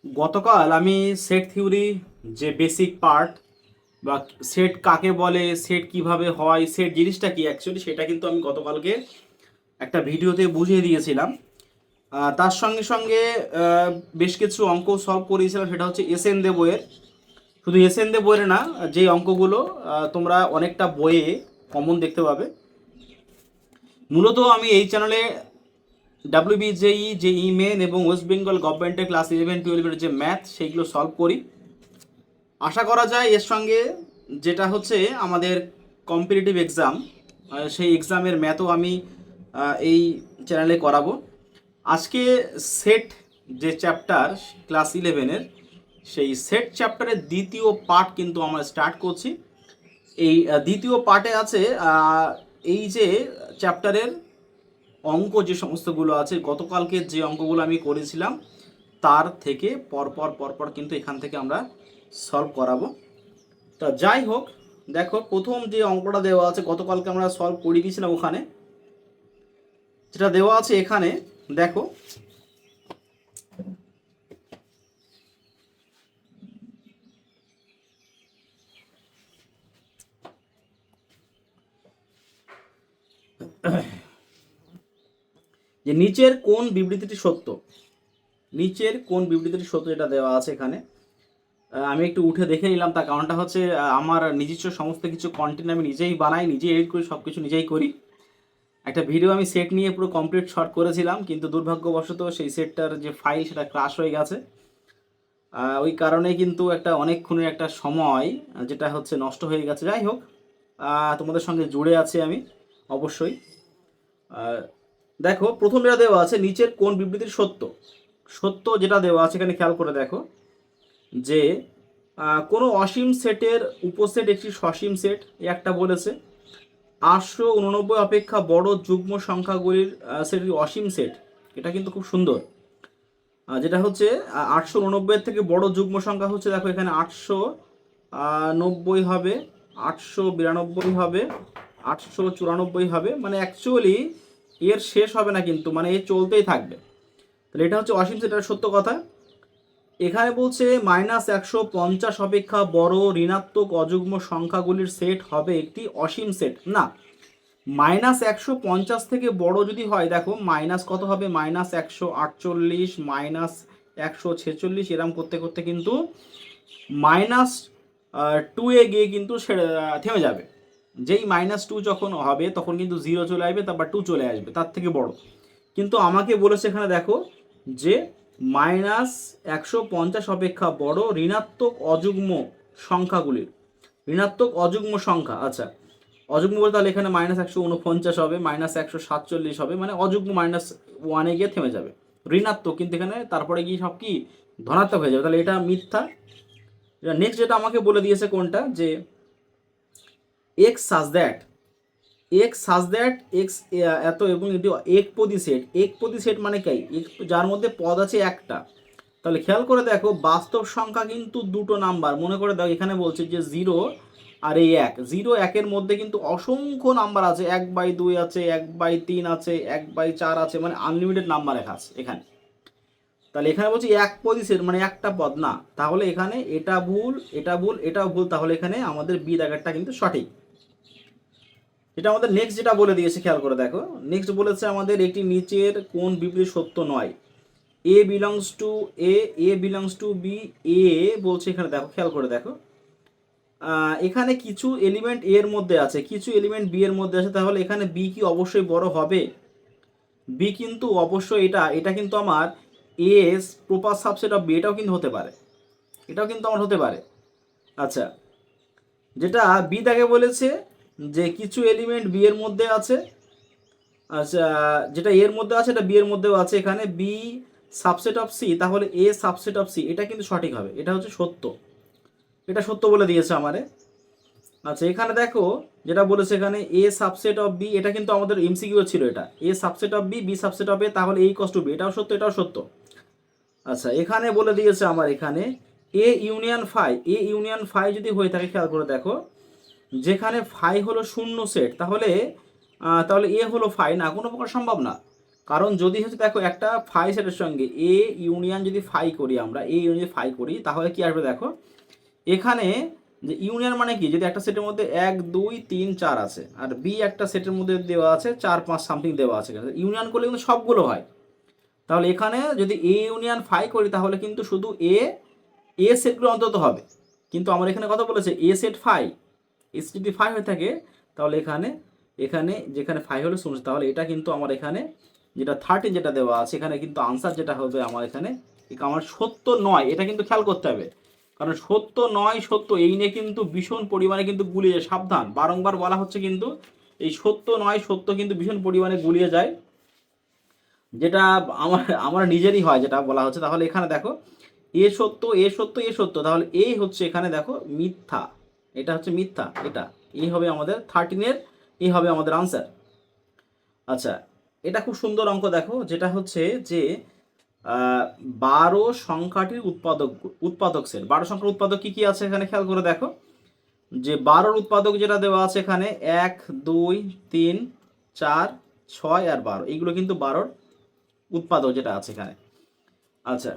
গতকাল আমি set theory যে বেসিক পার্ট বা সেট কাকে বলে, সেট কিভাবে হয়, সেট জিনিসটা কি অ্যাকচুয়ালি, সেটা কিন্তু আমি গতকালকে একটা ভিডিওতে বুঝিয়ে দিয়েছিলাম। তার সঙ্গে সঙ্গে বেশ কিছু অঙ্ক সলভ করিয়েছিলাম, সেটা হচ্ছে এস এন দে বইয়ের। শুধু এস এন দে বইয়ের না, যে অঙ্কগুলো তোমরা অনেকটা বইয়ে কমন দেখতে পাবে। মূলত আমি এই চ্যানেলে ডাব্লিউবিজেই যে মেন এবং ওয়েস্ট বেঙ্গল গভর্নমেন্টের ক্লাস 11-12 যে ম্যাথ, সেইগুলো সলভ করি। আশা করা যায় এর সঙ্গে যেটা হচ্ছে আমাদের কম্পিটিটিভ এক্সাম, সেই এক্সামের ম্যাথও আমি এই চ্যানেলে করাবো। আজকে সেট যে চ্যাপ্টার ক্লাস 11-এর, সেই সেট চ্যাপ্টারের দ্বিতীয় পার্ট কিন্তু আমরা স্টার্ট করছি। এই দ্বিতীয় পার্টে আছে এই যে চ্যাপ্টারের অঙ্ক যে সমস্তগুলো আছে, গতকালকে যে অঙ্কগুলো আমি করেছিলাম তার থেকে পরপর পরপর কিন্তু এখান থেকে আমরা সলভ করাবো। তা যাই হোক, দেখো প্রথম যে অঙ্কটা দেওয়া আছে, গতকালকে আমরা সলভ করে দিয়েছিলাম ওখানে, যেটা দেওয়া আছে এখানে দেখো। যে নিচের কোন বিবৃতিটি সত্য, নিচের কোন বিবৃতিটি সত্য এটা দেওয়া আছে এখানে। আমি একটু উঠে দেখে নিলাম, তার কারণটা হচ্ছে আমার নিজস্ব সমস্ত কিছু কন্টেন্ট আমি নিজেই বানাই, নিজেই এডিট করি, সব কিছু নিজেই করি। একটা ভিডিও আমি সেট নিয়ে পুরো কমপ্লিট শর্ট করেছিলাম, কিন্তু দুর্ভাগ্যবশত সেই সেটটার যে ফাইল সেটা ক্রাশ হয়ে গেছে। ওই কারণে কিন্তু একটা অনেকক্ষণের একটা সময় যেটা হচ্ছে নষ্ট হয়ে গেছে। যাই হোক, তোমাদের সঙ্গে জুড়ে আছি আমি অবশ্যই। দেখো প্রথম যেটা দেওয়া আছে, নিচের কোন বিবৃতির সত্য, সত্য যেটা দেওয়া আছে এখানে খেয়াল করে দেখো যে কোনো অসীম সেটের উপসেট একটি সসীম সেট, একটা বলেছে। 889 অপেক্ষা বড় যুগ্ম সংখ্যাগুলির সেট অসীম সেট, এটা কিন্তু খুব সুন্দর। যেটা হচ্ছে 889 থেকে বড় যুগ্ম সংখ্যা হচ্ছে, দেখো এখানে 890 হবে, 892 হবে, 894 হবে, মানে অ্যাকচুয়ালি এর শেষ হবে না কিন্তু, মানে এ চলতেই থাকবে। তাহলে এটা হচ্ছে অসীম সেট, সত্য কথা। এখানে বলছে -150 অপেক্ষা বড় ঋণাত্মক অযুগ্ম সংখ্যাগুলির সেট হবে একটি অসীম সেট। না, -150 থেকে বড় যদি হয়, দেখো মাইনাস কত হবে, -148, -146, এরম করতে করতে কিন্তু -2 গিয়ে কিন্তু থেমে যাবে। যেই -2 যখন হবে তখন কিন্তু 0 চলে আসবে, তারপর 2 চলে আসবে তার থেকে বড়। কিন্তু আমাকে বলেছে এখানে দেখো যে -150 অপেক্ষা বড় ঋণাত্মক অযুগ্ম সংখ্যাগুলির, ঋণাত্মক অযুগ্ম সংখ্যা। আচ্ছা, অযুগ্ম বলতে তাহলে এখানে -149 হবে, -147 হবে, মানে অযুগ্ম -1 গিয়ে থেমে যাবে, ঋণাত্মক কিন্তু এখানে তারপরে গিয়ে সব কি ধনাত্মক হয়ে যাবে, তাহলে এটা মিথ্যা। নেক্সট যেটা আমাকে বলে দিয়েছে কোনটা, যে এক্স সাজ দ্যাট, এক্স এত এবং এটি একপদী সেট। একপদী সেট মানে কি, যার মধ্যে পদ আছে একটা। তাহলে খেয়াল করে দেখো বাস্তব সংখ্যা কিন্তু দুটো নাম্বার, মনে করে দেখো এখানে বলছে যে 0 আর এই 1, 0 1-এর মধ্যে কিন্তু অসংখ্য নাম্বার আছে, 1/2 আছে, 1/3 আছে, 1/4 আছে, মানে আনলিমিটেড নাম্বার লেখা আছে এখানে। তাহলে এখানে বলছি একপদী সেট মানে একটা পদ না, তাহলে এখানে এটা ভুল, এটা ভুল, এটাও ভুল, তাহলে এখানে আমাদের বি দাগেরটা কিন্তু সঠিক। এটা আমাদের নেক্সট যেটা বলে দিয়েছে খেয়াল করে দেখো, নেক্সট বলেছে আমাদের একটি নিচের কোন বিবৃতি সত্য নয়। A belongs to A, A belongs to B, A বলছে এখানে, দেখো খেয়াল করে দেখো এখানে কিছু এলিমেন্ট এর মধ্যে আছে, কিছু এলিমেন্ট বি এর মধ্যে আছে, তাহলে এখানে বি কি অবশ্যই বড় হবে? বি কিন্তু অবশ্যই, এটা এটা কিন্তু আমার S proper subset of B, এটাও কিন্তু হতে পারে, এটাও কিন্তু আমার হতে পারে। আচ্ছা, যেটা বি তাকে বলেছে যে কিছু এলিমেন্ট বি এর মধ্যে আছে, আচ্ছা যেটা এর মধ্যে আছে এটা বি এর মধ্যেও আছে, এখানে বি সাবসেট অফ সি, তাহলে এ সাবসেট অফ সি, এটা কিন্তু সঠিক হবে, এটা হচ্ছে সত্য, এটা সত্য বলে দিয়েছে আমারে। আচ্ছা এখানে দেখো যেটা বলেছে এখানে এ সাবসেট অফ বি, এটা কিন্তু আমাদের এমসিকিউ ছিল, এটা A subset of B, B subset of A, তাহলে এই কষ্ট বি, এটাও সত্য, এটাও সত্য। আচ্ছা এখানে বলে দিয়েছে আমার এখানে A union phi, A union phi যদি হয়ে থাকে, খেয়াল করে দেখো যেখানে ফাই হলো শূন্য সেট, তাহলে তাহলে এ হলো ফাই না, কোনো প্রকার সম্ভব না। কারণ যদি হচ্ছে দেখো একটা ফাই সেটের সঙ্গে এ ইউনিয়ন যদি ফাই করি, আমরা এ ইউনিয়ন ফাই করি, তাহলে কি আসবে দেখো এখানে যে ইউনিয়ন মানে কি, যদি একটা সেটের মধ্যে 1 2 3 4 আছে আর বি একটা সেটের মধ্যে দেওয়া আছে 4 5 সামথিং দেওয়া আছে, ইউনিয়ন করলে কিন্তু সবগুলো হয়। তাহলে এখানে যদি এ ইউনিয়ন ফাই করি তাহলে কিন্তু শুধু এ সেটগুলো অন্তত হবে, কিন্তু আমার এখানে কথা বলেছে এ সেট ফাই, এস যদি ফাই হয়ে থাকে তাহলে এখানে এখানে যেখানে ফাই হলো 0, তাহলে এটা কিন্তু আমার এখানে যেটা 13 যেটা দেওয়া আছে এখানে কিন্তু আনসার যেটা হবে আমার এখানে আমার সত্য নয়, এটা কিন্তু খেয়াল করতে হবে। কারণ সত্য নয় সত্য এই নিয়ে কিন্তু ভীষণ পরিমাণে কিন্তু গুলিয়ে যায়, সাবধান, বারংবার বলা হচ্ছে কিন্তু এই সত্য নয় সত্য কিন্তু ভীষণ পরিমাণে গুলিয়ে যায়, যেটা আমার আমার নিজেরই হয় যেটা বলা হচ্ছে। তাহলে এখানে দেখো এ সত্য এ সত্য এ সত্য, তাহলে এই হচ্ছে এখানে দেখো মিথ্যা, এটা হচ্ছে মিথ্যা, এটা এই হবে আমাদের 13-এর এই হবে আমাদের আনসার। আচ্ছা, এটা খুব সুন্দর অঙ্ক দেখো, যেটা হচ্ছে যে 12 সংখ্যাটির উৎপাদক সেট। 12 সংখ্যার উৎপাদক কি কি আছে এখানে খেয়াল করে দেখো, যে 12-র উৎপাদক যেটা দেওয়া আছে এখানে 1 2 3 4 6 আর 12, এইগুলো কিন্তু 12-র উৎপাদক যেটা আছে এখানে। আচ্ছা,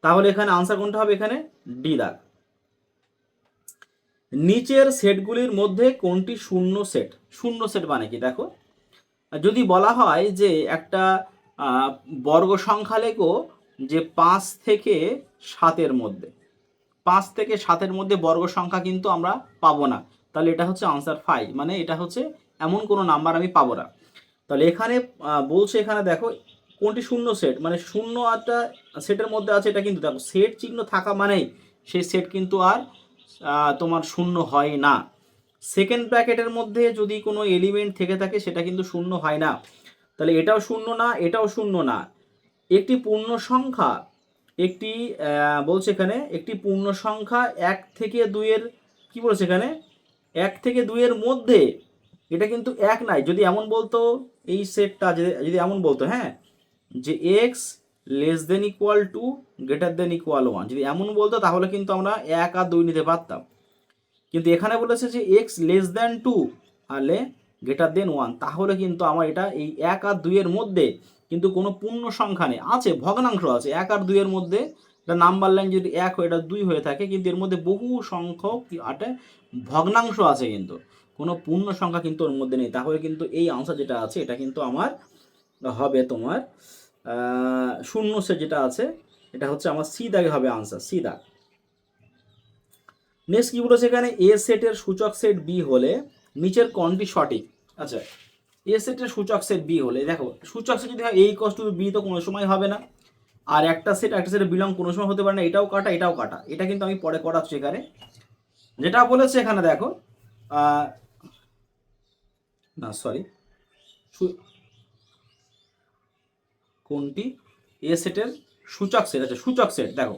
তাহলে এখানে আনসার কোনটা হবে, এখানে ডি দাগ। নিচের সেটগুলির মধ্যে কোনটি শূন্য সেট? শূন্য সেট মানে কি দেখো, যদি বলা হয় যে একটা বর্গ সংখ্যা লেখো যে 5 থেকে 7-এর মধ্যে, 5 থেকে 7-এর মধ্যে বর্গ সংখ্যা কিন্তু আমরা পাবো না, তাহলে এটা হচ্ছে আনসার 5, মানে এটা হচ্ছে এমন কোনো নাম্বার আমি পাবো না। তাহলে এখানে বলছে এখানে দেখো কোনটি শূন্য সেট, মানে শূন্য একটা সেটের মধ্যে আছে, এটা কিন্তু দেখো সেট চিহ্ন থাকা মানেই সেই সেট কিন্তু আর তোমার শূন্য হয় না। সেকেন্ড ব্র্যাকেটের মধ্যে যদি কোনো এলিমেন্ট থেকে থাকে সেটা কিন্তু শূন্য হয় না, তাহলে এটাও শূন্য না এটাও শূন্য না। একটি পূর্ণ সংখ্যা, একটি বলছে এখানে একটি পূর্ণ সংখ্যা 1 থেকে 2-এর কি বলছে এখানে 1 থেকে 2-এর মধ্যে, এটা কিন্তু এক নাই। যদি এমন বলতো এই সেটটা যদি এমন বলতো হ্যাঁ যে x less than equal to greater than equal 1, যদি এমন বলতো তাহলে কিন্তু আমরা 1 আর 2 নিতে পারতাম, কিন্তু এখানে বলেছে যে এক্স লেস দেন 2 আলে গ্রেটার দেন 1, তাহলে কিন্তু আমার এটা এই 1 আর 2-এর মধ্যে কিন্তু কোনো পূর্ণ সংখ্যা নেই, আছে ভগ্নাংশ আছে 1 আর 2-এর মধ্যে, এটা নাম্বার লাইন যদি 1 হয়ে এটা 2 হয়ে থাকে, কিন্তু এর মধ্যে বহু সংখ্যক একটা ভগ্নাংশ আছে, কিন্তু কোনো পূর্ণ সংখ্যা কিন্তু ওর মধ্যে নেই। তাহলে কিন্তু এই আনসার যেটা আছে এটা কিন্তু আমার হবে তোমার শূন্য সেট যেটা আছে এটা হচ্ছে আমার সি দাগে হবে আনসার, সি দাগ। নেক্সট কি বলেছে এখানে, এ সেটের সূচক সেট বি হলে নিচের কোনটি সঠিক? আচ্ছা, এ সেটের সূচক সেট বি হলে দেখো সূচক সেট যদি হয় এ ইকুয়ালস টু বি তো কোনো সময় হবে না, আর একটা সেটে বিলং কোনো সময় হতে পারে না, এটাও কাটা এটাও কাটা, এটা কিন্তু আমি পরে করাচ্ছি এখানে। যেটা বলেছে এখানে দেখো না সরি কোনটি এ সেটের সূচক সেট, আচ্ছা সূচক সেট দেখো,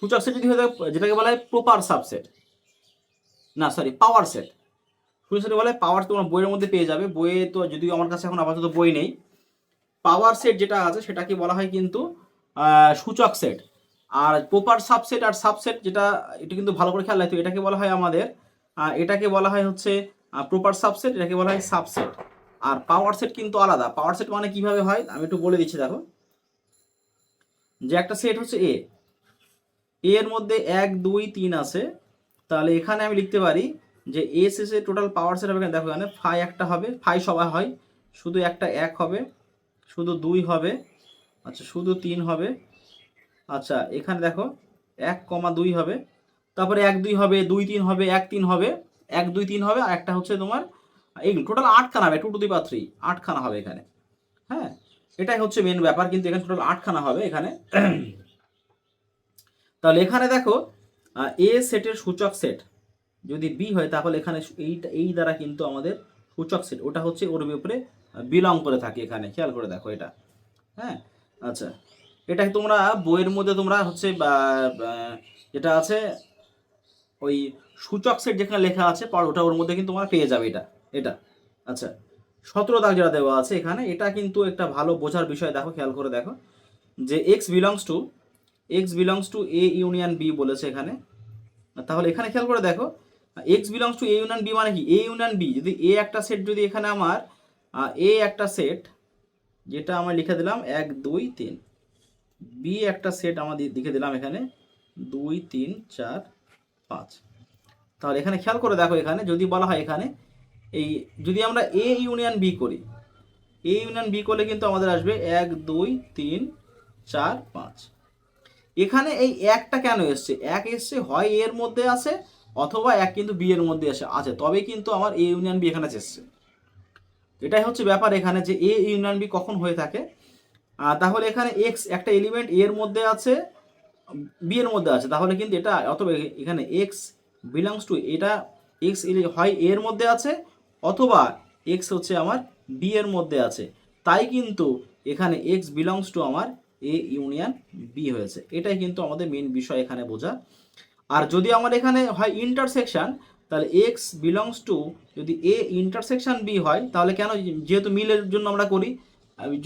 সূচক সেট যদি হয়ে যেটাকে বলা হয় প্রপার সাবসেট, না সরি পাওয়ার সেট, সূচক সেট বলে পাওয়ার, তোমার বইয়ের মধ্যে পেয়ে যাবে, বইয়ে তো যদিও আমার কাছে এখন আপাতত বই নেই। পাওয়ার সেট যেটা আছে সেটাকে বলা হয় কিন্তু সূচক সেট, আর প্রপার সাবসেট আর সাবসেট যেটা, এটা কিন্তু ভালো করে খেয়াল রাখতে হবে, এটাকে বলা হয় আমাদের এটাকে বলা হয় হচ্ছে প্রপার সাবসেট, এটাকে বলা হয় সাবসেট, আর পাওয়ার সেট কিন্তু আলাদা। পাওয়ার সেট মানে কিভাবে হয় আমি একটু বলে দিচ্ছি দেখো, যে একটা সেট হচ্ছে এ, এর মধ্যে 1 2 3 আছে, তাহলে এখানে আমি লিখতে পারি যে এ শেষে টোটাল পাওয়ার সেট হবে, দেখো এখানে ফাই একটা হবে, ফাই সবাই হয়, শুধু একটা 1 হবে, শুধু 2 হবে, আচ্ছা শুধু 3 হবে, আচ্ছা এখানে দেখো 1,2 হবে, তারপরে 1 2 হবে, 2 3 হবে, 1 3 হবে, 1 2 3 হবে, আর একটা হচ্ছে তোমার এইগুলো টোটাল 8 খানা হবে, 2 টু দি পাওয়ার 3 8 খানা হবে এখানে। হ্যাঁ, এটাই হচ্ছে মেন ব্যাপার, কিন্তু এখানে টোটাল 8 খানা হবে এখানে। তাহলে এখানে দেখো এ সেটের সূচক সেট যদি বি হয় তাহলে এখানে এই দ্বারা কিন্তু আমাদের সূচক সেট ওটা হচ্ছে ওর উপরে বিলং করে থাকে, এখানে খেয়াল করে দেখো এটা। হ্যাঁ, আচ্ছা এটা তোমরা বইয়ের মধ্যে তোমরা হচ্ছে যেটা আছে ওই সূচক সেট যেখানে লেখা আছে ওটা ওর মধ্যে কিন্তু তোমরা পেয়ে যাবে এটা এটা। আচ্ছা, 17 দাগ যেটা দেওয়া আছে এখানে, এটা কিন্তু একটা ভালো বোঝার বিষয়, দেখো খেয়াল করে দেখো, যে X belongs to A union B বলেছে এখানে, তাহলে এখানে খেয়াল করে দেখো X belongs to A union B মানে কি, এ ইউনিয়ন বি যদি এ একটা সেট, যদি এখানে আমার এ একটা সেট যেটা আমরা লিখে দিলাম 1 2 3, বি একটা সেট আমরা লিখে দিলাম এখানে 2 3 4 5। তাহলে এখানে খেয়াল করে দেখো, এখানে যদি বলা হয় এখানে এই যদি আমরা এ ইউনিয়ন বি করি, এ ইউনিয়ন বি করলে কিন্তু আমাদের আসবে 1 2 3 4 5। এখানে এই একটা কেন এসছে, এক এসছে হয় এ এর মধ্যে আছে অথবা এক কিন্তু বি এর মধ্যে আছে, তবে কিন্তু আমার এ ইউনিয়ন বি এখানে এসছে। এটাই হচ্ছে ব্যাপার এখানে, যে এ ইউনিয়ন বি কখন হয়ে থাকে। তাহলে এখানে এক্স একটা এলিমেন্ট এ এর মধ্যে আছে, বি এর মধ্যে আছে, তাহলে কিন্তু এটা অথবা এখানে এক্স বিলংস টু, এটা এক্স হয় এ এর মধ্যে আছে অথবা এক্স হচ্ছে আমার বি এর মধ্যে আছে, তাই কিন্তু এখানে এক্স বিলংস টু আমার এ ইউনিয়ন বি হয়েছে। এটাই কিন্তু আমাদের মেন বিষয় এখানে বোঝা। আর যদি আমার এখানে হয় ইন্টারসেকশন, তাহলে এক্স বিলংস টু যদি এ ইন্টারসেকশন বি হয়, তাহলে কেন, যেহেতু মিলের জন্য আমরা করি,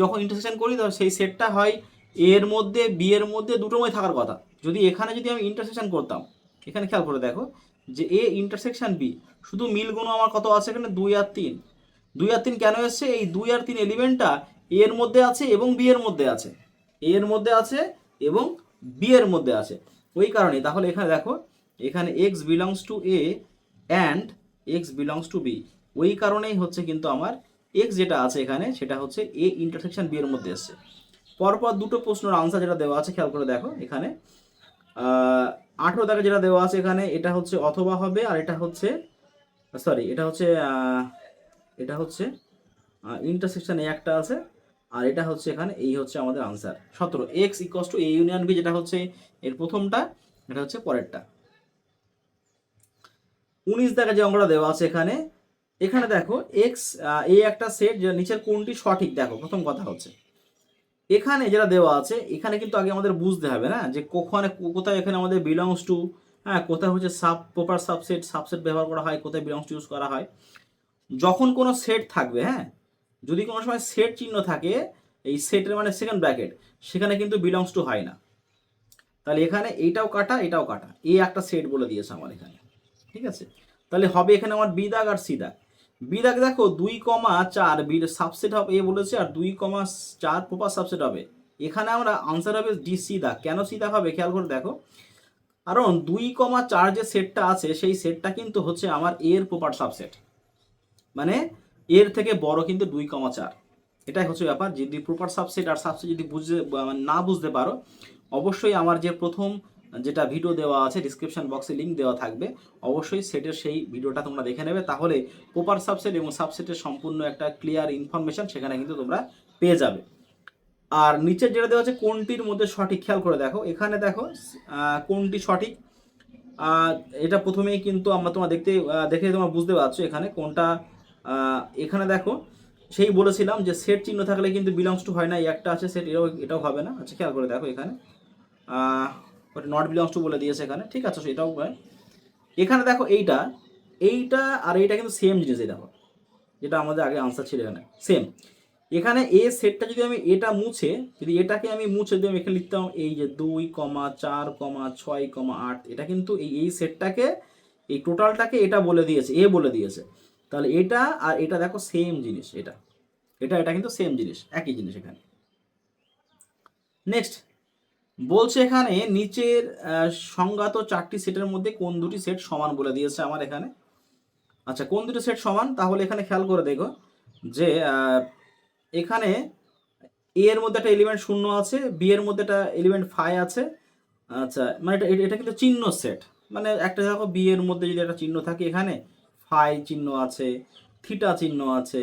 যখন ইন্টারসেকশন করি তাহলে সেই সেটটা হয় এ এর মধ্যে বি এর মধ্যে দুটোর মধ্যে থাকার কথা। যদি এখানে যদি আমি ইন্টারসেকশন করতাম, এখানে খেয়াল করে দেখো যে এ ইন্টারসেকশন বি, শুধু মিলগুলো আমার কত আছে এখানে 2 আর 3। 2 আর 3 কেন এসছে, এই 2 আর 3 এলিমেন্টটা এ এর মধ্যে আছে এবং বি এর মধ্যে আছে, এ এর মধ্যে আছে এবং বি এর মধ্যে আছে, ওই কারণে। তাহলে এখানে দেখো এখানে X belongs to A and X belongs to B, ওই কারণেই হচ্ছে কিন্তু আমার এক্স যেটা আছে এখানে সেটা হচ্ছে এ ইন্টারসেকশন বি এর মধ্যে এসছে। পরপর দুটো প্রশ্নের আনসার যেটা দেওয়া আছে খেয়াল করে দেখো এখানে 18 দাগে যেটা দেওয়া আছে এখানে, এটা হচ্ছে অথবা হবে, আর এটা হচ্ছে সরি এটা হচ্ছে ইন্টারসেকশন এ একটা আছে, আর এটা হচ্ছে এখানে এই হচ্ছে আমাদের answer 17 X equals to A union B, যেটা হচ্ছে এর প্রথমটা, এটা হচ্ছে পরেরটা। 19 দাগে যে অঙ্কটা দেওয়া আছে এখানে, এখানে দেখো এক্স এ একটা সেট, যে নিচের কোনটি সঠিক, দেখো প্রথম কথা হচ্ছে এখানে যেটা দেওয়া আছে, এখানে কিন্তু আগে আমাদের বুঝতে হবে না যে কোথায় এখানে আমাদের বিলংস টু, হ্যাঁ কোথায় হচ্ছে প্রপার সাবসেট, সাবসেট ব্যবহার করা হয়, কোথায় বিলংস টু ইউজ করা হয়। যখন কোনো সেট থাকবে, হ্যাঁ যদি কোনো সময় সেট চিহ্ন থাকে, এই সেটের মানে সেকেন্ড ব্র্যাকেট, সেখানে কিন্তু বিলংস টু হয় না। তাহলে এখানে এইটাও কাটা এটাও কাটা, এই একটা সেট বলে দিয়েছে আমার এখানে, ঠিক আছে। তাহলে হবে এখানে আমার বি দাগ আর সি দাগ। বি দাগ দেখো 2,4 বি সাবসেট হবে এ বলেছে, আর 2,4 প্রপার সাবসেট হবে। এখানে আমরা আনসার হবে ডি সি দাগ। কেন সি দাগ হবে খেয়াল করে দেখো, কারণ 2,4 যে সেটটা আছে সেই সেটটা কিন্তু হচ্ছে আমার এর প্রপার সাবসেট, মানে এর থেকে বড় কিন্তু 2,4। এটাই হচ্ছে ব্যাপার। যদি প্রপার সাবসেট আর সাবসেট যদি না বুঝতে পারো, অবশ্যই আমার যে প্রথম যেটা ভিডিও দেওয়া আছে ডিসক্রিপশন বক্সে লিঙ্ক দেওয়া থাকবে, অবশ্যই সেটের সেই ভিডিওটা তোমরা দেখে নেবে, তাহলে প্রপার সাবসেট এবং সাবসেটের সম্পূর্ণ একটা ক্লিয়ার ইনফরমেশন সেখানে কিন্তু তোমরা পেয়ে যাবে। আর নিচের যেটা দেওয়া আছে কোনটির মধ্যে সঠিক, খেয়াল করে দেখো এখানে দেখো কোনটি সঠিক। এটা প্রথমেই কিন্তু আমরা তোমার দেখে তোমরা বুঝতে পারছো এখানে কোনটা। এখানে দেখো সেই বলেছিলাম যে সেট চিহ্ন থাকলে কিন্তু বিলংস টু হয় না, এই একটা আছে সেট, এটাও হবে না। আচ্ছা খেয়াল করে দেখো এখানে নট বিলংস টু বলে দিয়েছে এখানে, ঠিক আছে সেটাও হয়। এখানে দেখো এইটা এইটা আর এইটা কিন্তু সেম জিনিস, এই দেখো যেটা আমাদের আগে আনসার ছিল এখানে সেম। এখানে এ সেটটা যদি আমি এটা মুছে, যদি এটাকে আমি মুছে যদি আমি এখানে লিখতাম এই যে 2,4,6,8, এটা কিন্তু এই সেটটাকে, এই টোটালটাকে এটা বলে দিয়েছে, এ বলে দিয়েছে। তাহলে এটা আর এটা দেখো সেম জিনিস, এটা এটা এটা কিন্তু সেম জিনিস, একই জিনিস এখানে। নেক্সট বলছে এখানে নিচের সংজ্ঞাত 4টি সেটের মধ্যে কোন দুটি সেট সমান বলে দিয়েছে আমার এখানে। আচ্ছা কোন দুটি সেট সমান, তাহলে এখানে খেয়াল করে দেখো যে এখানে এ এর মধ্যে একটা এলিমেন্ট 0 আছে, বি এর মধ্যে একটা এলিমেন্ট ফাই আছে। আচ্ছা মানে এটা এটা কিন্তু চিহ্ন সেট, মানে একটা দেখো বি এর মধ্যে যদি একটা চিহ্ন থাকে, এখানে ফাই চিহ্ন আছে, থিটা চিহ্ন আছে,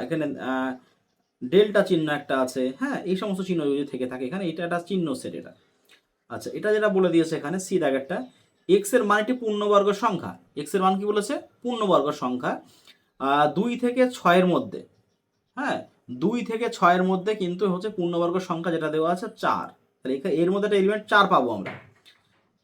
এখানে ডেল্টা চিহ্ন একটা আছে, হ্যাঁ এই সমস্ত চিহ্ন যদি থেকে থাকে এখানে, এটা একটা চিহ্ন সেট এটা। আচ্ছা এটা যেটা বলে দিয়েছে এখানে সি দাগেরটা, এক্স এর মান একটি পূর্ণবর্গ সংখ্যা, এক্স এর মান কি বলেছে পূর্ণবর্গ সংখ্যা 2 থেকে 6-এর মধ্যে, হ্যাঁ 2 থেকে 6-এর মধ্যে কিন্তু হচ্ছে পূর্ণবর্গ সংখ্যা, যেটা দেওয়া আছে 4। তাহলে এর মধ্যে একটা এলিমেন্ট 4 পাবো আমরা।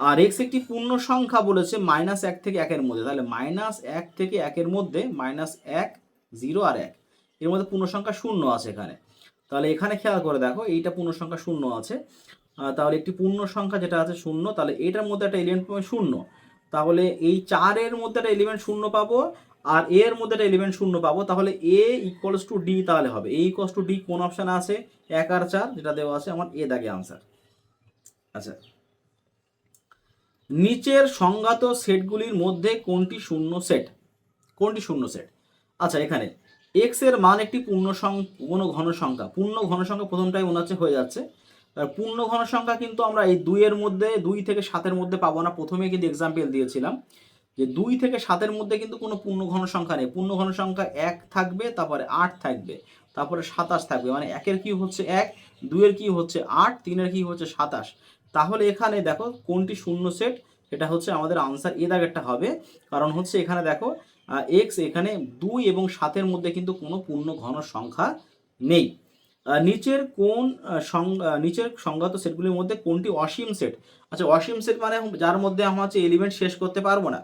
আর এক্স একটি পূর্ণ সংখ্যা বলেছে -1 থেকে 1-এর মধ্যে, তাহলে -1 থেকে 1-এর মধ্যে -1 0 আর 1, এর মধ্যে পূর্ণ সংখ্যা 0 আছে এখানে। তাহলে এখানে খেয়াল করে দেখো এইটা পূর্ণ সংখ্যা 0 আছে, তাহলে একটি পূর্ণ সংখ্যা যেটা আছে 0, তাহলে এটার মধ্যে একটা এলিমেন্ট পাবো 0, তাহলে এই 4-এর মধ্যে একটা এলিমেন্ট 0 পাবো, আর এ এর মধ্যে একটা এলিমেন্ট শূন্য পাবো, তাহলে এ ইকুয়ালস টু ডি তাহলে হবে। এ ইকুয়ালস টু ডি কোন অপশানে আছে? 1 আর 4 যেটা দেওয়া আছে আমার এ দাগে আনসার। আচ্ছা, নিচের সংজ্ঞাত সেটগুলির মধ্যে কোনটি শূন্য সেট? কোনটি শূন্য সেট? আচ্ছা, এখানে এক্স এর মান একটি পূর্ণ কোনো ঘন সংখ্যা, পূর্ণ ঘন সংখ্যা প্রথমটাই মনে হচ্ছে হয়ে যাচ্ছে। আর পূর্ণ ঘন সংখ্যা কিন্তু আমরা এই 2 এর মধ্যে 2 থেকে 7 মধ্যে পাবো না। প্রথমে কিন্তু এক্সাম্পল দিয়েছিলাম যে 2 থেকে 7 মধ্যে কিন্তু কোনো পূর্ণ ঘন সংখ্যা নেই। পূর্ণ ঘন সংখ্যা 1 থাকবে, তারপরে 8 থাকবে, তারপরে 27 থাকবে। মানে 1 এর কিউব হচ্ছে 1, 2 এর কিউব হচ্ছে 8, 3 এর কিউব হচ্ছে 27। তাহলে এখানে দেখো কোনটি শূন্য সেট, এটা হচ্ছে আমাদের আনসার এ দাগেরটা হবে। কারণ হচ্ছে এখানে দেখো এক্স এখানে 2 এবং 7 মধ্যে কিন্তু কোনো পূর্ণ ঘন সংখ্যা নেই। নিচের সংজ্ঞাত সেটগুলির মধ্যে কোনটি অসীম সেট? আচ্ছা, অসীম সেট মানে যার মধ্যে আমরা হচ্ছে এলিমেন্ট শেষ করতে পারবো না।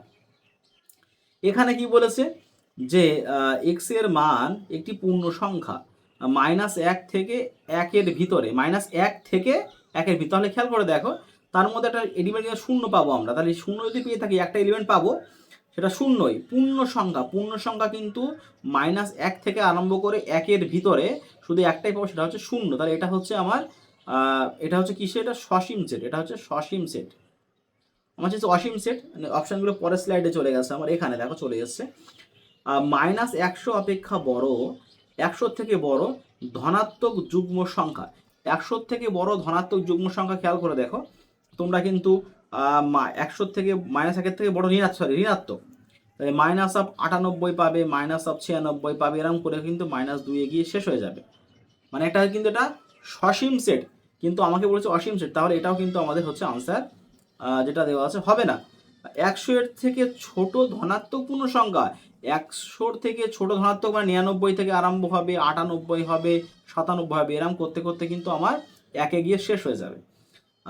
এখানে কি বলেছে যে এক্স এর মান একটি পূর্ণ সংখ্যা -1 থেকে 1 এর ভিতরে, -1 থেকে 1 এর ভিতরে। তাহলে খেয়াল করে দেখো, তার মধ্যে একটা এলিমেন্ট শূন্য পাবো আমরা। তাহলে শূন্য যদি পেয়ে থাকি, একটা এলিমেন্ট পাবো, সেটা শূন্যই। পূর্ণ সংখ্যা কিন্তু -1 থেকে আরম্ভ করে 1 এর ভিতরে শুধু একটাই পাবো, সেটা হচ্ছে শূন্য। তাহলে এটা হচ্ছে আমার এটা হচ্ছে কিসে? এটা সসীম সেট। এটা হচ্ছে সসীম সেট। আমার হচ্ছে অসীম সেট। অপশানগুলো পরের স্লাইডে চলে গেছে আমার, এখানে দেখো চলে এসছে। -100 অপেক্ষা বড়, 100 থেকে বড় ধনাত্মক যুগ্ম সংখ্যা। 100 থেকে বড় ধনাত্মক যুগ্ম সংখ্যা খেয়াল করে দেখো তোমরা কিন্তু 100 থেকে -1 থেকে বড় ঋণাত্মক, তাহলে -98 পাবে, -96 পাবে, এরকম করে কিন্তু -2 গিয়ে শেষ হয়ে যাবে। মানে এটা কিন্তু এটা সসীম সেট, কিন্তু আমাকে বলেছে অসীম সেট। তাহলে এটাও কিন্তু আমাদের হচ্ছে আনসার যেটা দেওয়া আছে হবে না। 100 এর থেকে ছোট ধনাত্মক পূর্ণ সংখ্যা, 100 থেকে ছোট ধনাত্মক মানে 99 থেকে আরম্ভ হবে, 98 হবে, 97 হবে, এরকম করতে করতে কিন্তু আমার 1 গিয়ে শেষ হয়ে যাবে।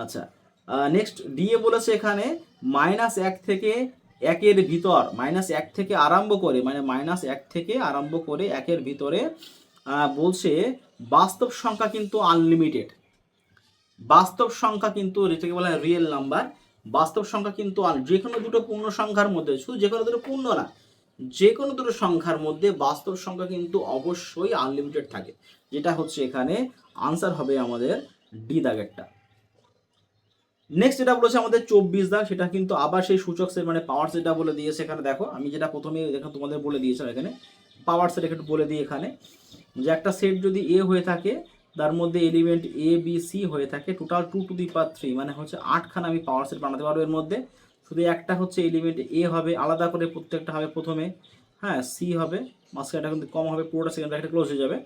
আচ্ছা, নেক্সট ডিএ বলেছে এখানে -1 থেকে 1 এর ভিতর, -1 থেকে আরম্ভ করে, মানে -1 থেকে আরম্ভ করে 1 এর ভিতরে বলছে বাস্তব সংখ্যা কিন্তু আনলিমিটেড। বাস্তব সংখ্যা কিন্তু যেটাকে বলা হয় রিয়েল নাম্বার, বাস্তব সংখ্যা কিন্তু যে কোনো দুটো পূর্ণ সংখ্যার মধ্যে, শুধু যে কোনো দুটো পূর্ণ না, যে কোনো দুটো সংখ্যার মধ্যে বাস্তব সংখ্যা কিন্তু অবশ্যই আনলিমিটেড থাকে, যেটা হচ্ছে এখানে আনসার হবে আমাদের ডি দাগেরটা। নেক্সট যেটা বলেছে আমাদের 24 দাগ, সেটা কিন্তু আবার সেই সূচক সেট মানে পাওয়ার সেটটা বলে দিয়েছে। এখানে দেখো আমি যেটা প্রথমে দেখো তোমাদের বলে দিয়েছিলাম, এখানে পাওয়ার সেট একটু বলে দিই এখানে, যে একটা সেট যদি এ হয়ে থাকে, তার মধ্যে এলিমেন্ট এ বি সি হয়ে থাকে, টোটাল 2 টু দি পাওয়ার 3, মানে হচ্ছে 8খানা আমি পাওয়ার সেট বানাতে পারবো। এর মধ্যে শুধু একটা হচ্ছে এলিমেন্ট এ হবে, আলাদা করে প্রত্যেকটা হবে প্রথমে, হ্যাঁ সি হবে, মাঝখানটা কিন্তু কম হবে, পুরোটা সেকেন্ড ব্র্যাকেটে ক্লোজ হয়ে যাবে।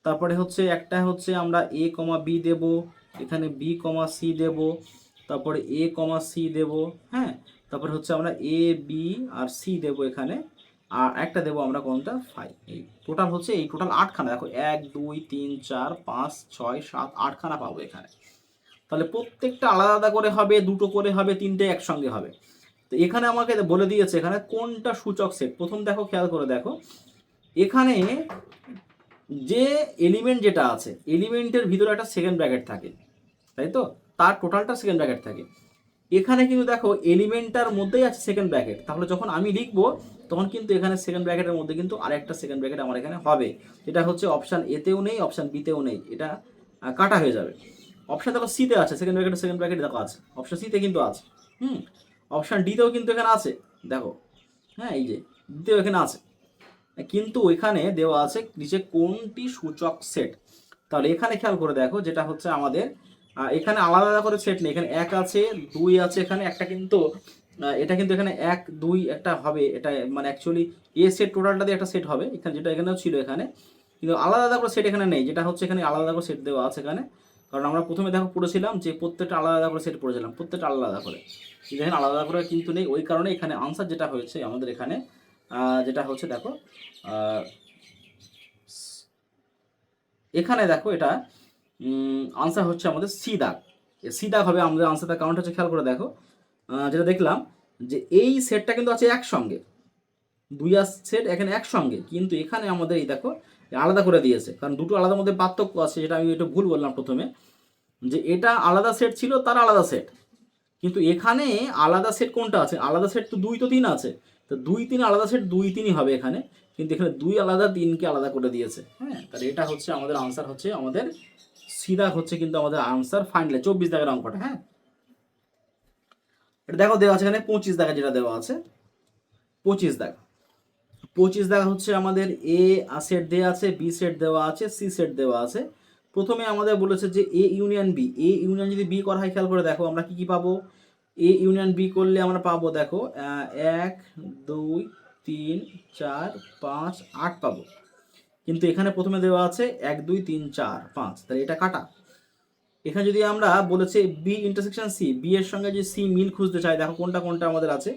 তারপরে হচ্ছে একটা হচ্ছে আমরা এ কমা বি দেবো, এখানে বি কমা সি দেবো, তারপরে এ কমা সি দেবো, হ্যাঁ তারপরে হচ্ছে আমরা এ বি আর সি দেবো এখানে, আর একটা দেবো আমরা কোনটা 5। এই টোটাল হচ্ছে এই টোটাল 8খানা। দেখো 1 2 3 4 5 6 7 8খানা পাবো এখানে। তাহলে প্রত্যেকটা আলাদা আলাদা করে হবে, দুটো করে হবে, তিনটে একসঙ্গে হবে। তো এখানে আমাকে বলে দিয়েছে এখানে কোনটা সূচক সেট। প্রথম দেখো, খেয়াল করে দেখো এখানে যে এলিমেন্ট যেটা আছে, এলিমেন্টের ভিতরে একটা সেকেন্ড ব্র্যাকেট থাকে, তাই তো, তার টোটালটা সেকেন্ড ব্র্যাকেট থাকে। এখানে কিন্তু দেখো এলিমেন্টটার মধ্যেই আছে সেকেন্ড ব্র্যাকেট, তাহলে যখন আমি লিখবো তখন কিন্তু এখানে সেকেন্ড ব্র্যাকেটের মধ্যে কিন্তু আরেকটা সেকেন্ড ব্র্যাকেট আমার এখানে হবে। এটা হচ্ছে অপশান এতেও নেই, অপশান বিতেও নেই, এটা কাটা হয়ে যাবে। অপশান দেখো সিতে আছে, সেকেন্ড ব্র্যাকেট দেখো আছে, অপশান সিতে কিন্তু আছে। অপশান ডিতেও কিন্তু এখানে আছে, দেখো, হ্যাঁ এই যে ডিতেও এখানে আছে, কিন্তু এখানে দেওয়া আছে নিচে কোনটি সূচক সেট। তাহলে এখানে খেয়াল করে দেখো, যেটা হচ্ছে আমাদের এখানে আলাদা আলাদা করে সেট নেই, এখানে 1 আছে, 2 আছে, এখানে একটা কিন্তু এটা কিন্তু এখানে 1 2 একটা হবে, এটা মানে অ্যাকচুয়ালি এ সেট টোটালটা দিয়ে একটা সেট হবে এখানে, যেটা এখানেও ছিল এখানে, কিন্তু আলাদা আলাদা করে সেট এখানে নেই, যেটা হচ্ছে এখানে আলাদা আলাদা করে সেট দেওয়া আছে এখানে। কারণ আমরা প্রথমে দেখো পড়েছিলাম যে প্রত্যেকটা আলাদা আলাদা করে সেট পড়েছিলাম, প্রত্যেকটা আলাদা আলাদা করে, এখানে আলাদা আলাদা করে কিন্তু নেই। ওই কারণে এখানে আনসার যেটা হয়েছে আমাদের এখানে যেটা হচ্ছে দেখো এখানে দেখো এটা আনসার হচ্ছে আমাদের সি দাগ। সি দাগ হবে আমাদের আনসার। তার কারণটা হচ্ছে খেয়াল করে দেখো, যেটা দেখলাম যে এই সেটটা কিন্তু আছে একসঙ্গে, 2 সেট এখানে একসঙ্গে, কিন্তু এখানে আমাদের এই দেখো আলাদা করে দিয়েছে, কারণ দুটো আলাদার মধ্যে পার্থক্য আছে, যেটা আমি একটু ভুল বললাম প্রথমে, যে এটা আলাদা সেট ছিল, তার আলাদা সেট, কিন্তু এখানে আলাদা সেট কোনটা আছে, আলাদা সেট তো 2 তো 3 আছে, তো 2 3 আলাদা সেট 2 3ই হবে এখানে, কিন্তু এখানে 2 আলাদা 3কে আলাদা করে দিয়েছে। হ্যাঁ, তাহলে এটা হচ্ছে আমাদের আনসার, হচ্ছে আমাদের সিধা হচ্ছে কিন্তু আমাদের আনসার ফাইনালি 24 দাগের অঙ্কটা। হ্যাঁ, এটা দেখো দেওয়া আছে এখানে 25 দাগে, যেটা দেওয়া আছে 25 দাগ। 25 দাগ হচ্ছে আমাদের এ সেট দেওয়া আছে, বি সেট দেওয়া আছে, সি সেট দেওয়া আছে। প্রথমে আমাদের বলেছে যে A union B, A union যদি বি করা হয়, খেয়াল করে দেখো আমরা কি কি পাবো। এ ইউনিয়ন বি করলে আমরা পাবো দেখো 1 2 3 4 5 8 পাবো, কিন্তু এখানে প্রথমে দেওয়া আছে 1 2 3 4 5, তাহলে এটা কাটা। এখানে যদি আমরা বলেছে বি ইন্টারসেকশন সি, বি এর সঙ্গে যে সি মিল খুঁজতে চাই, দেখো কোনটা কোনটা আমাদের আছে।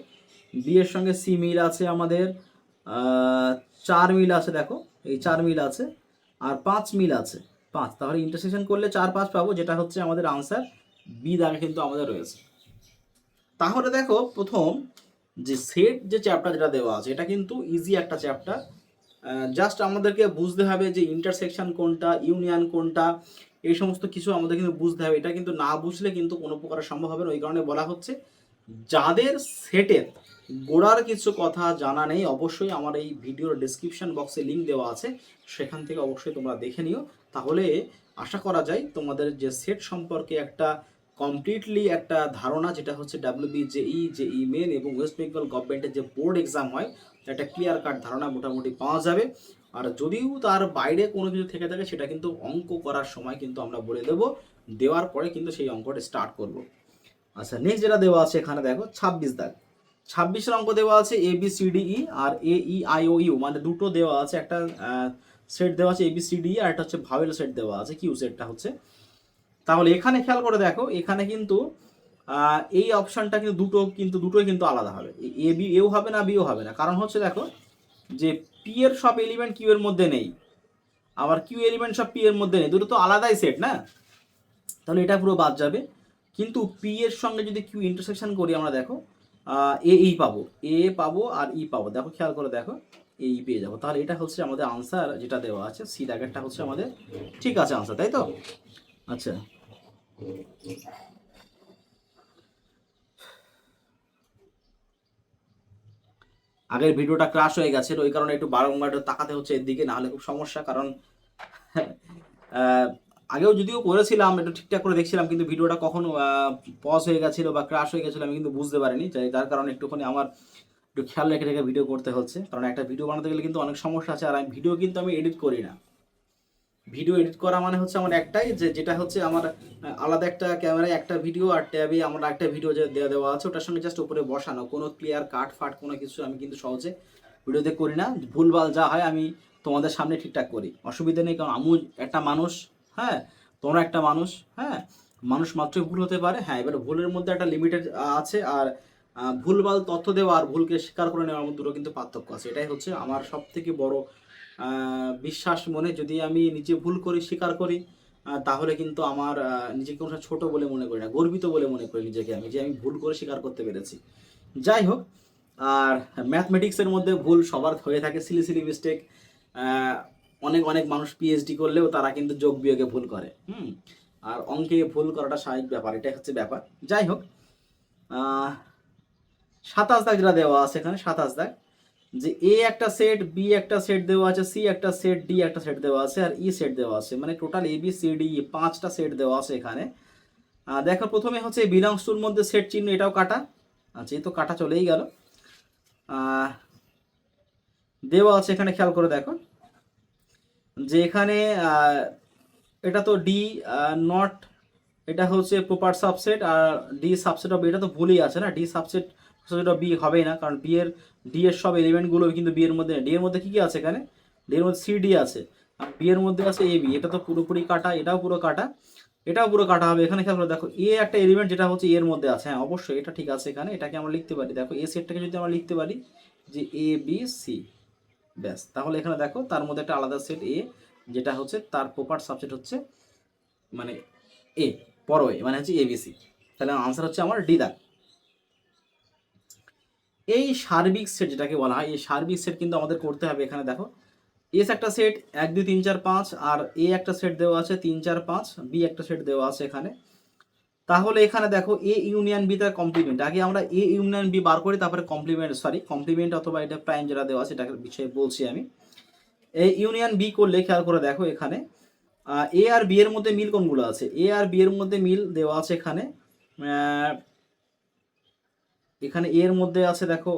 বি এর সঙ্গে সি মিল আছে আমাদের 4 মিল আছে, দেখো এই 4 মিল আছে, আর 5 মিল আছে 5, তাহলে ইন্টারসেকশন করলে 4 5 পাবো, যেটা হচ্ছে আমাদের আনসার বি দাগে কিন্তু আমাদের রয়েছে। তাহলে দেখো প্রথম যে সেট যে চ্যাপ্টার যেটা দেওয়া আছে, এটা কিন্তু ইজি একটা চ্যাপ্টার। জাস্ট আমাদেরকে বুঝতে হবে যে ইন্টারসেকশন কোনটা, ইউনিয়ন কোনটা, এই সমস্ত কিছু আমাদের কিন্তু বুঝতে হবে। এটা কিন্তু না বুঝলে কিন্তু কোনো প্রকার সম্ভব হবে না। ওই কারণে বলা হচ্ছে যাদের সেটের গোড়ার কিছু কথা জানা নেই, অবশ্যই আমার এই ভিডিওর ডিসক্রিপশন বক্সে লিঙ্ক দেওয়া আছে, সেখান থেকে অবশ্যই তোমরা দেখে নিও। তাহলে আশা করা যায় তোমাদের যে সেট সম্পর্কে একটা কমপ্লিটলি একটা ধারণা, যেটা হচ্ছে WBJEE, জেই মেন এবং ওয়েস্ট বেঙ্গল গভর্নমেন্টের যে বোর্ড এক্সাম হয়, একটা ক্লিয়ার কাট ধারণা মোটামুটি পাওয়া যাবে। আর যদিও তার বাইরে কোনো কিছু থেকে থাকে, সেটা কিন্তু অঙ্ক করার সময় কিন্তু আমরা বলে দেবো, দেওয়ার পরে কিন্তু সেই অঙ্কটা স্টার্ট করব। আচ্ছা, নেক্সট যেটা দেওয়া আছে এখানে দেখো 26 দাগ। 26 অঙ্ক দেওয়া আছে ABCDE আর AEIOU, মানে দুটো দেওয়া আছে, একটা সেট দেওয়া আছে ABCDE আর একটা হচ্ছে ভাওয়েল সেট দেওয়া আছে, কিউ সেটটা হচ্ছে। তাহলে এখানে খেয়াল করে দেখো, এখানে কিন্তু এই অপশানটা কিন্তু দুটোই কিন্তু আলাদা হবে। এ বি এও হবে না, বিও হবে না। কারণ হচ্ছে দেখো যে পি এর সব এলিমেন্ট কিউ এর মধ্যে নেই, আবার কিউ এলিমেন্ট সব পি এর মধ্যে নেই, দুটো তো আলাদাই সেট না, তাহলে এটা পুরো বাদ যাবে। কিন্তু পি এর সঙ্গে যদি কিউ ইন্টারসেকশন করি আমরা, দেখো পাবো, এ পাবো আর ই পাবো, দেখো খেয়াল করে দেখো এই পেয়ে যাবো। তাহলে এটা হচ্ছে আমাদের আনসার, যেটা দেওয়া আছে সি দাগেরটা হচ্ছে আমাদের ঠিক আছে আনসার, তাই তো? আচ্ছা, আগের ভিডিওটা ক্রাশ হয়ে গেছে, ওই কারণে একটু বারংবার তাকাতে হচ্ছে এর দিকে, না হলে খুব সমস্যা। কারণ আগেও যদিও করেছিলাম, একটু ঠিকঠাক করে দেখছিলাম, কিন্তু ভিডিওটা কখন পজ হয়ে গেছিলো বা ক্রাশ হয়ে গেছিলো আমি কিন্তু বুঝতে পারিনি, যার কারণে একটুখানি আমার একটু খেয়াল রেখে রেখে ভিডিও করতে হচ্ছে। কারণ একটা ভিডিও বানাতে গেলে কিন্তু অনেক সমস্যা আছে, আর আমি ভিডিও কিন্তু আমি এডিট করি না। ভিডিও এডিট করা মানে হচ্ছে আমার একটাই, যেটা হচ্ছে আমার আলাদা একটা ক্যামেরায় একটা ভিডিও, আর ট্যাবে আমার একটা ভিডিও যে দেওয়া আছে, ওটার সঙ্গে জাস্ট উপরে বসানো, কোনো ক্লিয়ার কাট ফাট কোনো কিছু আমি কিন্তু সহজে ভিডিওতে করি না। ভুলভাল যা হয় আমি তোমাদের সামনে ঠিকঠাক করি, অসুবিধা নেই। কারণ আমি একটা মানুষ, হ্যাঁ, তোমরা একটা মানুষ, হ্যাঁ, মানুষ মাত্রই ভুল হতে পারে। হ্যাঁ, এবার ভুলের মধ্যে একটা লিমিটেড আছে, আর ভুলভাল তথ্য দেওয়া আর ভুলকে স্বীকার করে নেওয়ার মধ্যে দুটো কিন্তু পার্থক্য আছে। এটাই হচ্ছে আমার সব থেকে বড় বিশ্বাস মনে। যদি আমি নিজে ভুল করি, স্বীকার করি, তাহলে কিন্তু আমার নিজেকে কোনো ছোট বলে মনে করি না, গর্বিত বলে মনে করি নিজেকে আমি, যে আমি ভুল করে স্বীকার করতে পেরেছি। যাই হোক, আর ম্যাথমেটিক্সের মধ্যে ভুল সবার হয়ে থাকে, সিলি সিলি মিস্টেক। অনেক অনেক মানুষ পিএইচডি করলেও তারা কিন্তু যোগ বিয়োগে ভুল করে। আর অঙ্কে ভুল করাটা স্বাভাবিক ব্যাপার, এটাই হচ্ছে ব্যাপার। যাই হোক, 27 দাগ যেটা দেওয়া আছে এখানে, 27 দাগ, যে এ একটা সেট, বি একটা সেট দেওয়া আছে, সি একটা সেট, ডি একটা সেট দেওয়া আছে, আর ই সেট দেওয়া আছে, মানে টোটাল ABCDE 5টা সেট দেওয়া আছে এখানে। দেখো প্রথমে হচ্ছে বিলংস টুর মধ্যে সেট চিহ্ন, এটাও কাটা। আচ্ছা, এই তো কাটা চলেই গেল। দেওয়া আছে এখানে, খেয়াল করে দেখো যে এখানে এটা তো ডি নট, এটা হচ্ছে প্রপার সাবসেট, আর ডি সাবসেট অফ, এটা তো ভুলই আছে না, ডি সাবসেট অফ বি হবেই না, কারণ ডি এর সব এলিমেন্টগুলো কিন্তু বি এর মধ্যে, ডি এর মধ্যে কি কি আছে এখানে, ডি এর মধ্যে সিডি আছে, আর বি এর মধ্যে আছে এবি, এটা তো পুরোপুরি কাটা, এটাও পুরো কাটা, এটাও পুরো কাটা হবে। এখানে খেয়াল করে দেখো এ একটা এলিমেন্ট যেটা হচ্ছে এর মধ্যে আছে, হ্যাঁ অবশ্যই এটা ঠিক আছে। এখানে এটাকে আমরা লিখতে পারি, দেখো এ সেটটাকে যদি আমরা লিখতে পারি যে ABC, ব্যাস, তাহলে এখানে দেখো তার মধ্যে একটা আলাদা সেট এ, যেটা হচ্ছে তার প্রপার সাবসেট হচ্ছে মানে এ, বড় এ, মানে হচ্ছে ABC। তাহলে আনসার হচ্ছে আমার ডি দাগ। এই সার্বিক সেট যেটাকে বলা হয়, এই সার্বিক সেট কিন্তু আমাদের করতে হবে। এখানে দেখো এস একটা সেট 1 2 3 4 5, আর এ একটা সেট দেওয়া আছে 3 4 5, বি একটা সেট দেওয়া আছে এখানে। তাহলে এখানে দেখো এ ইউনিয়ন বি তার কমপ্লিমেন্ট, আগে আমরা এ ইউনিয়ন বি বার করি, তারপরে কমপ্লিমেন্ট অথবা এটা প্রাইম যেটা দেওয়া আছে এটার বিষয়ে বলছি আমি। এই ইউনিয়ন বি করলে খেয়াল করে দেখো এখানে এ আর বি এর মধ্যে মিল কোনগুলো আছে, এ আর বি এর মধ্যে মিল দেওয়া আছে এখানে এখানে এর মধ্যে আছে দেখো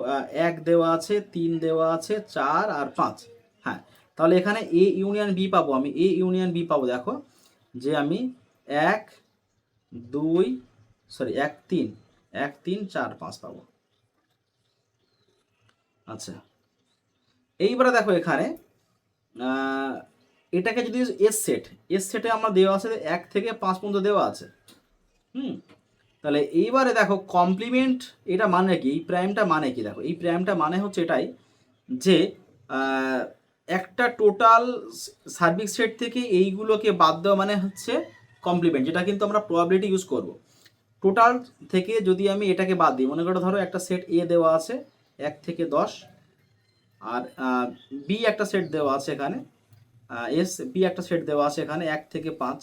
1 দেওয়া আছে, 3 দেওয়া আছে, 4 আর 5। হ্যাঁ, তাহলে এখানে এ ইউনিয়ন বি পাবো, আমি এ ইউনিয়ন বি পাবো দেখো যে আমি 1 2 1 3 1 3 4 5 পাবো। আচ্ছা, এইবারে দেখো এখানে এটাকে যদি এস সেটে আমার দেওয়া আছে 1 থেকে 5 পর্যন্ত দেওয়া আছে। তাহলে এইবারে দেখো কমপ্লিমেন্ট এটা মানে কি, এই প্রাইমটা মানে কি, দেখো এই প্রাইমটা মানে হচ্ছে এটাই যে একটা টোটাল সার্বিক সেট থেকে এইগুলোকে বাদ দেওয়া মানে হচ্ছে কমপ্লিমেন্ট, যেটা কিন্তু আমরা প্রবাবিলিটি ইউজ করব। টোটাল থেকে যদি আমি এটাকে বাদ দিই, মনে করো ধরো একটা সেট এ দেওয়া আছে 1 থেকে 10, আর বি একটা সেট দেওয়া আছে এখানে, বি একটা সেট দেওয়া আছে এখানে 1 থেকে 5।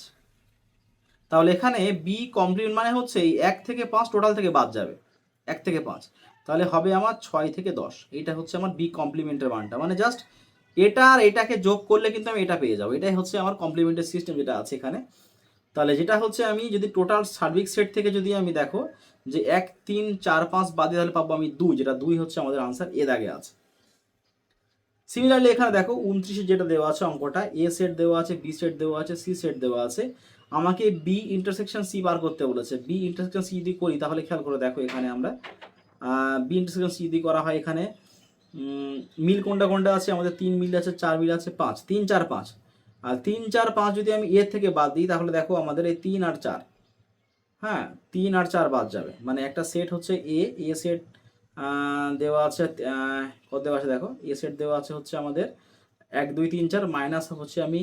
তাহলে এখানে বি কমপ্লিমেন্ট মানে হচ্ছে এই 1 থেকে 5 টোটাল থেকে বাদ যাবে, 1 থেকে 5, তাহলে হবে আমার 6 থেকে 10। এইটা হচ্ছে আমার বি কমপ্লিমেন্টের মানটা, মানে জাস্ট এটা আর এটাকে যোগ করলে কিন্তু আমি এটা পেয়ে যাবো। এটাই হচ্ছে আমার কমপ্লিমেন্টের সিস্টেম যেটা আছে এখানে। তাহলে যেটা হচ্ছে আমি যদি টোটাল সার্বিক সেট থেকে যদি আমি দেখো যে 1 3 4 5 বাদে, তাহলে পাবো আমি 2, যেটা 2 হচ্ছে আমাদের আনসার, এ দাগে আছে। সিমিলারলি এখানে দেখো 29 যেটা দেওয়া আছে অঙ্কটা, এ সেট দেওয়া আছে, বি সেট দেওয়া আছে, সি সেট দেওয়া আছে, আমাকে বি ইন্টারসেকশন সি বার করতে বলেছে। বি ইন্টারসেকশন সি যদি করি তাহলে খেয়াল করে দেখো এখানে আমরা বি ইন্টারসেকশন সি যদি করা হয় এখানে মিল কোনটা কোনটা আছে আমাদের, 3 মিল আছে, 4 মিল আছে, 5 3 4 5। আর 3 4 5 যদি আমি এর থেকে বাদ দিই তাহলে দেখো আমাদের এই 3 আর 4, হ্যাঁ 3 আর 4 বাদ যাবে, মানে একটা সেট হচ্ছে এ সেট দেওয়া আছে কত দেওয়া আছে দেখো, এ সেট দেওয়া আছে হচ্ছে আমাদের 1 2 3 4 মাইনাস হচ্ছে আমি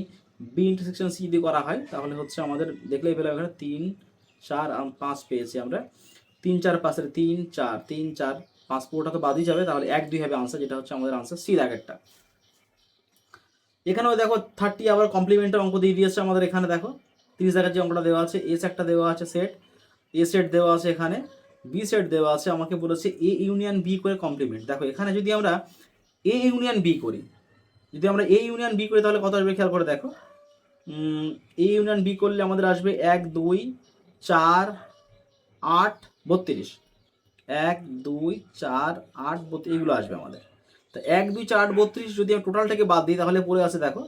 বি ইন্টারসেকশন সি দিয়ে করা হয় তাহলে হচ্ছে আমাদের দেখলেই পেলাম এখানে 3 4 আর 5 পেয়েছি আমরা। 3 4 5 এর 3 4 3 4 5 পুরোটা তো বাদই যাবে, তাহলে 1 2 হবে আনসার, যেটা হচ্ছে আমাদের আনসার সি দাগেরটা। এখানেও দেখো 30 আবার কমপ্লিমেন্টের অঙ্ক দিয়ে দিয়েছে আমাদের এখানে দেখো 30 জায়গার যে অঙ্কটা দেওয়া আছে, এস একটা দেওয়া আছে সেট, এ সেট দেওয়া আছে এখানে, বি সেট দেওয়া আছে, আমাকে বলেছে এ ইউনিয়ন বি করে কমপ্লিমেন্ট। দেখো এখানে যদি আমরা এ ইউনিয়ন বি করি, যদি আমরা এ ইউনিয়ন বি করি তাহলে কত আসবে খেয়াল করে দেখো, এ ইউনিয়ন বি করলে আমাদের আসবে 1 2 4 8 32, 1 2 4 8 32 এগুলো আসবে আমাদের। তো 1 2 4 32 যদি আমি টোটালটাকে বাদ দিই তাহলে পড়ে আছে দেখো